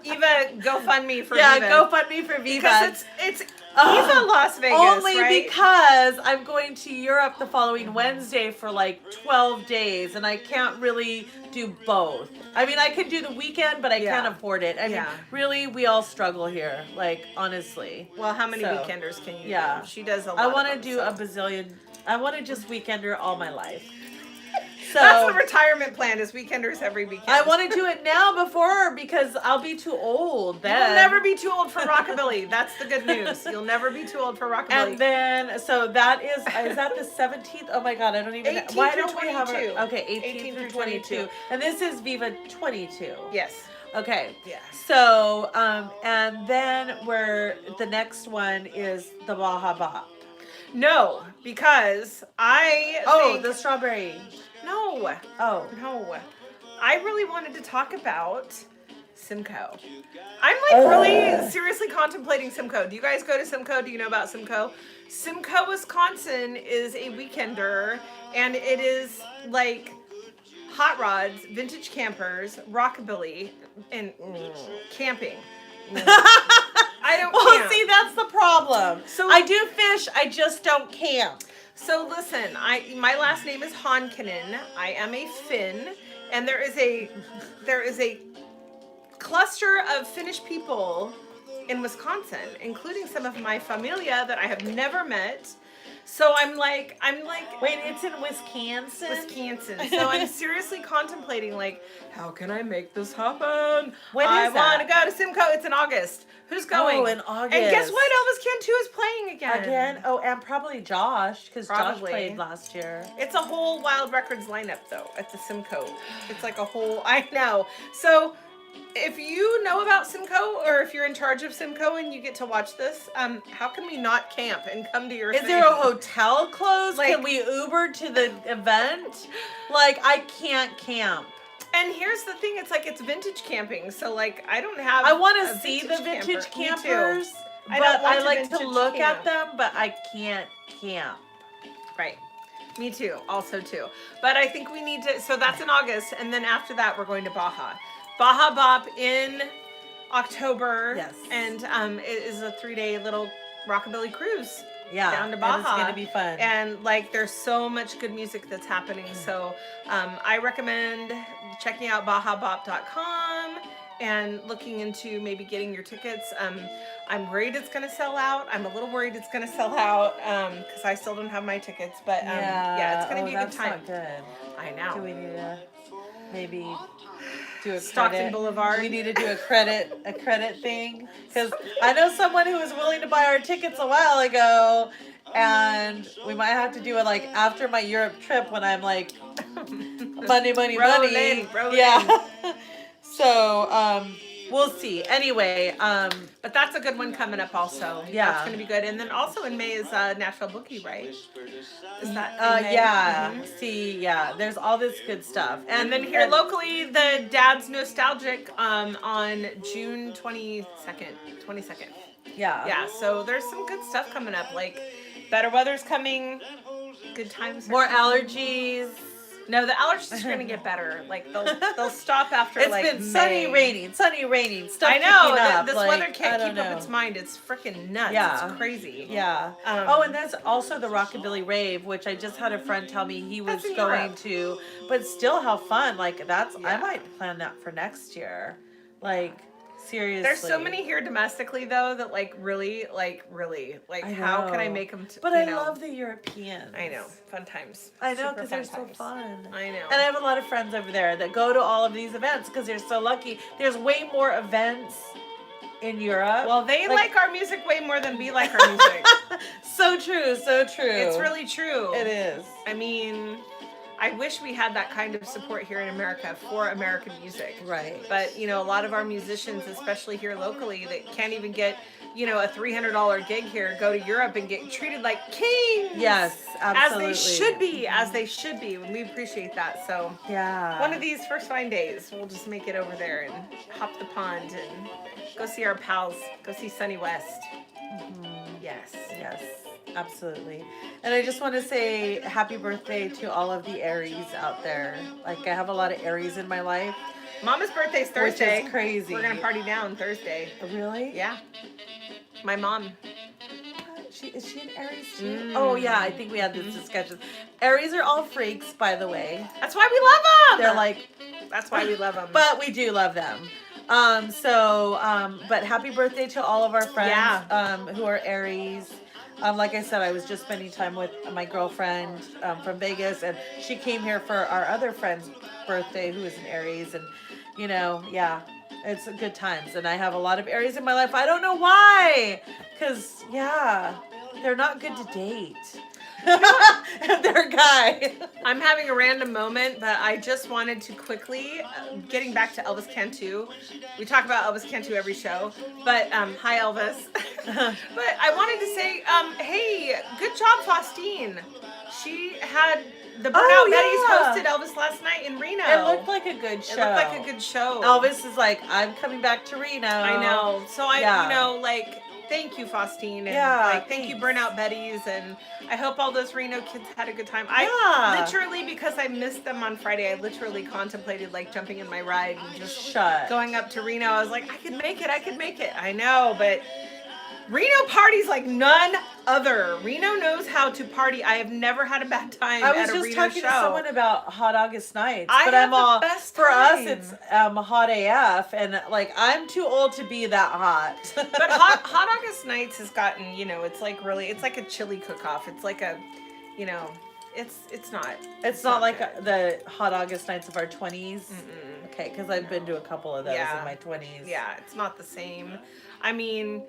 Eva, GoFundMe for Yeah, Viva. GoFundMe for Viva. Because it's Eva Las Vegas, Only right? because I'm going to Europe the following Wednesday for like 12 days, and I can't really do both. I mean, I can do the weekend, but I Yeah. can't afford it. I mean, Yeah. really, we all struggle here, like, honestly. Well, how many So, weekenders can you do? yeah. She does a lot. I want to of them, do so. a bazillion. I want to just weekender all my life. That's the retirement plan, is weekenders every weekend. I want to do it now before, because I'll be too old then. You'll never be too old for rockabilly. That's the good news. You'll never be too old for rockabilly. And then, so that is that the 17th? Oh my God, I don't even know. 18 Why through don't we have 22. okay, 18 through 22. And this is Viva 22. Yes. Okay. Yes. So, and then the next one is the Baja Bop. No, because I think, the strawberry. no. Oh. No. I really wanted to talk about Simcoe. I'm like really seriously contemplating Simcoe. Do you guys go to Simcoe? Do you know about Simcoe? Simcoe, Wisconsin is a weekender, and it is like hot rods, vintage campers, rockabilly, and camping. I don't Well, camp. see, that's the problem. So- I do fish, I just don't camp. So listen, my last name is Honkinen. I am a Finn, and there is a cluster of Finnish people in Wisconsin, including some of my familia that I have never met. So I'm like, Wait, it's in Wisconsin? Wisconsin. So I'm seriously contemplating, like, how can I make this happen? When I is want to that? go to Simcoe. It's in August. Who's going? Oh, in August. And guess what? Elvis Cantu is playing again. Again? Oh, and probably Josh, because Josh Probably. played last year. It's a whole Wild Records lineup, though, at the Simcoe. It's like a whole, I know. So if you know about Simcoe, or if you're in charge of Simcoe and you get to watch this, how can we not camp and come to your Is thing? there a hotel closed? Like- Can we Uber to the event? Like, I can't camp. And here's the thing, it's like, it's vintage camping, so like, I don't have I want a to see the vintage camper. Me too. campers, I but don't want I to like to vintage look camp. at them, but I can't camp. Right. Me too, also too. But I think we need to, so that's in August, and then after that, we're going to Baja. Baja Bop in October. Yes. And it is a 3-day little rockabilly cruise. Yeah, Down to and Baja. it's gonna be fun. And like, there's so much good music that's happening. So I recommend checking out BajaBop.com and looking into maybe getting your tickets. I'm worried it's gonna sell out. I'm a little worried it's gonna sell out because I still don't have my tickets. But yeah, it's gonna be a good that's time. Not good. I Do know. we need to maybe do a Stockton credit? Boulevard. We need to do a credit thing, because I know someone who was willing to buy our tickets a while ago, and we might have to do it like after my Europe trip when I'm like money. Rolling. Yeah. So we'll see. Anyway, But that's a good one coming up also. Yeah. That's going to be good. And then also in May is Nashville Bookie, right? Is that in May? yeah. Mhm. See, yeah. There's all this good stuff, And then here locally, the Dad's Nostalgic on June 22nd. yeah, Yeah, so there's some good stuff coming up. Like, better weather's coming. Good times. are More coming. allergies. No, the allergies are going to get better. Like, they'll stop after, It's like, been sunny, May. raining, stuff I know. picking up. This like, weather I can't don't keep know. up its mind. It's freaking nuts. Yeah. It's crazy. Yeah. Um, And there's also the Rockabilly Rave, which I just had a friend tell me he was That's in going Europe. to, but still how fun. Like I Yeah. might plan that for next year. Like seriously. There's so many here domestically though that really, I how can I know. make them? But I love the Europeans. I know, fun times. I know, Super because they're so times. fun. I know. And I have a lot of friends over there that go to all of these events because they're so lucky. There's way more events in Europe. Well, they like our music way more than we like our music. so true, so true. It's really true. It is. I mean, I wish we had that kind of support here in America for American music. Right. But, a lot of our musicians, especially here locally, that can't even get, a $300 gig here, go to Europe and get treated like kings. Yes, absolutely. As they should be. And we appreciate that. So Yeah. one of these first fine days, we'll just make it over there and hop the pond and go see our pals, go see Sunny West. Yes. Yes, absolutely. And I just want to say happy birthday to all of the Aries out there. Like I have a lot of Aries in my life. Mama's birthday's Which Thursday. is crazy. We're gonna party down Thursday. Really? Yeah. My mom. Is she an Aries too? Mm. Oh yeah, I think we had this discussion. Aries are all freaks, by the way. That's why we love them. They're like, That's why we love them. but we do love them. But happy birthday to all of our friends Yeah. who are Aries. Like I said, I was just spending time with my girlfriend from Vegas, and she came here for our other friend's birthday, who is an Aries, and yeah, it's good times. And I have a lot of Aries in my life. I don't know why, because yeah, they're not good to date. If they're a guy. I'm having a random moment, but I just wanted to quickly, getting back to Elvis Cantu. We talk about Elvis Cantu every show, but hi Elvis. But I wanted to say, hey, good job, Faustine. She had the Burnout Betties hosted Elvis last night in Reno. It looked like a good show. It looked like a good show. Elvis is like, I'm coming back to Reno. I know. So thank you, Faustine, and thank you, Burnout Betties, and I hope all those Reno kids had a good time. I literally, because I missed them on Friday, I literally contemplated jumping in my ride and just going up to Reno. I was like, I could make it. I know, but Reno parties like none other. Reno knows how to party. I have never had a bad time at a Reno show. I was just talking to someone about Hot August Nights, but I'm all for us. It's Hot AF, and I'm too old to be that hot. But Hot August Nights has gotten, it's like a chili cook-off. It's like a, it's not. It's not like the Hot August Nights of our 20s. Mm-mm. Okay, because I've been to a couple of those in my 20s. Yeah, it's not the same. I mean,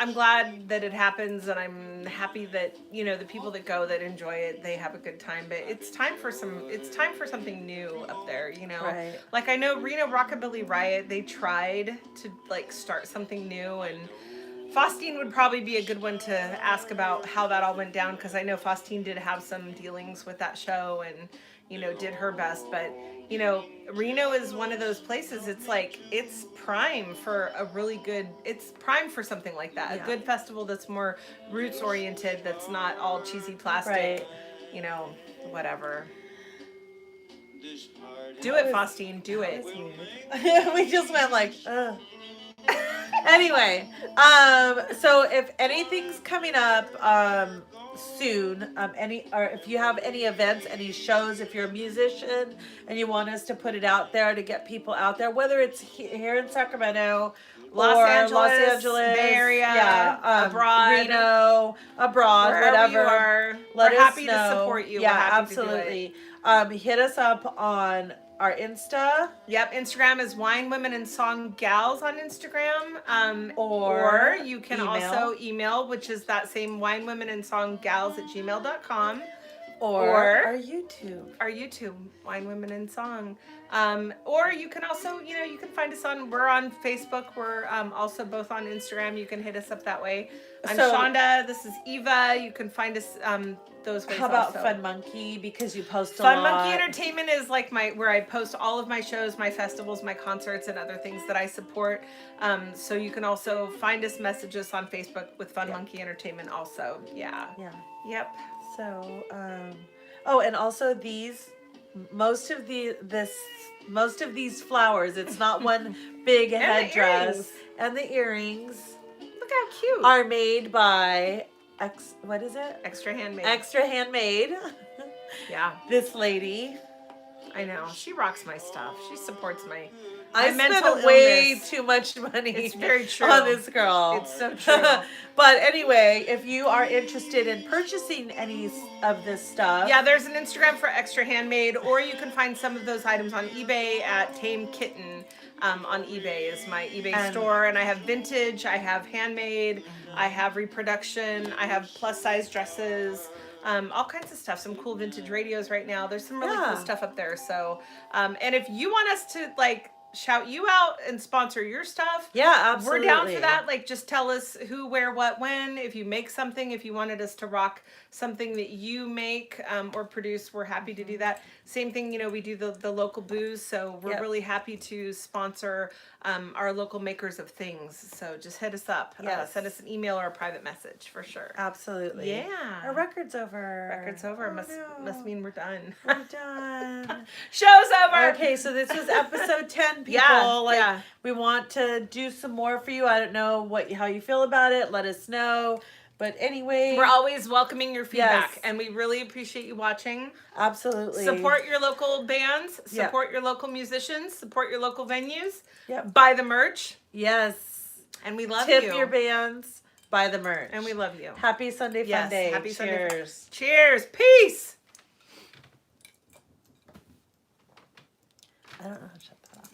I'm glad that it happens, and I'm happy that the people that go, that enjoy it, they have a good time. But it's time for something new up there. Right. Like I know Reno Rockabilly Riot, they tried to start something new, and Faustine would probably be a good one to ask about how that all went down, because I know Faustine did have some dealings with that show and did her best, but Reno is one of those places. It's prime for it's prime for something like that. Yeah. A good festival that's more roots oriented, that's not all cheesy plastic, whatever. Do it, Faustine, do it. We just went ugh. Anyway, so if anything's coming up, soon, or if you have any events, any shows, if you're a musician and you want us to put it out there to get people out there, whether it's here in Sacramento, Los Angeles, Bay Area, abroad, Reno, abroad, whatever. You are. We're happy to support you. Yeah, absolutely. Hit us up on our Insta. Yep, Instagram is Wine Women and Song Gals on Instagram. Or you can also email, which is that same Wine Women and Song Gals @gmail.com. Or our YouTube. Wine Women and Song. Or you can also, you can find us we're on Facebook. We're also both on Instagram. You can hit us up that way. I'm Shonda. This is Eva. You can find us those ways. How about also. Fun Monkey, because you post a Fun lot. Monkey Entertainment is where I post all of my shows, my festivals, my concerts, and other things that I support. So you can also find us, message us on Facebook with Fun Monkey Entertainment also. Yeah. Yep. So, and also most of these flowers, it's not one big headdress, and the earrings. Look how cute. Are made by what is it? Extra Handmade. Extra Handmade. Yeah. This lady. I know. She rocks my stuff. She supports my spent way too much money. It's very true. On this girl. It's so true. But anyway, if you are interested in purchasing any of this stuff. Yeah, there's an Instagram for Extra Handmade, or you can find some of those items on eBay at Tame Kitten. On eBay is my eBay store, and I have vintage, I have handmade, I have reproduction, I have plus size dresses, all kinds of stuff. Some cool vintage radios right now. There's some really cool stuff up there. So, and if you want us to shout you out and sponsor your stuff, absolutely, we're down for that. Just tell us who, where, what, when. If you make something, if you wanted us to rock something that you make or produce, we're happy to do that. Same thing, we do the local booze, so we're really happy to sponsor our local makers of things. So just hit us up. Send us an email or a private message for sure. Absolutely. Yeah. Our record's over. Record's over. Must mean we're done. We're done. Show's over. Okay, so this was episode 10, people. We want to do some more for you. I don't know how you feel about it. Let us know. But anyway, we're always welcoming your feedback, and we really appreciate you watching. Absolutely. Support your local bands, support your local musicians, support your local venues. Yep. Buy the merch. Yes. And we love you. Tip your bands. Buy the merch. And we love you. Happy Sunday Fun Yes, Day. happy Sunday Fun- Cheers. Cheers. Peace. I don't know how to shut that off.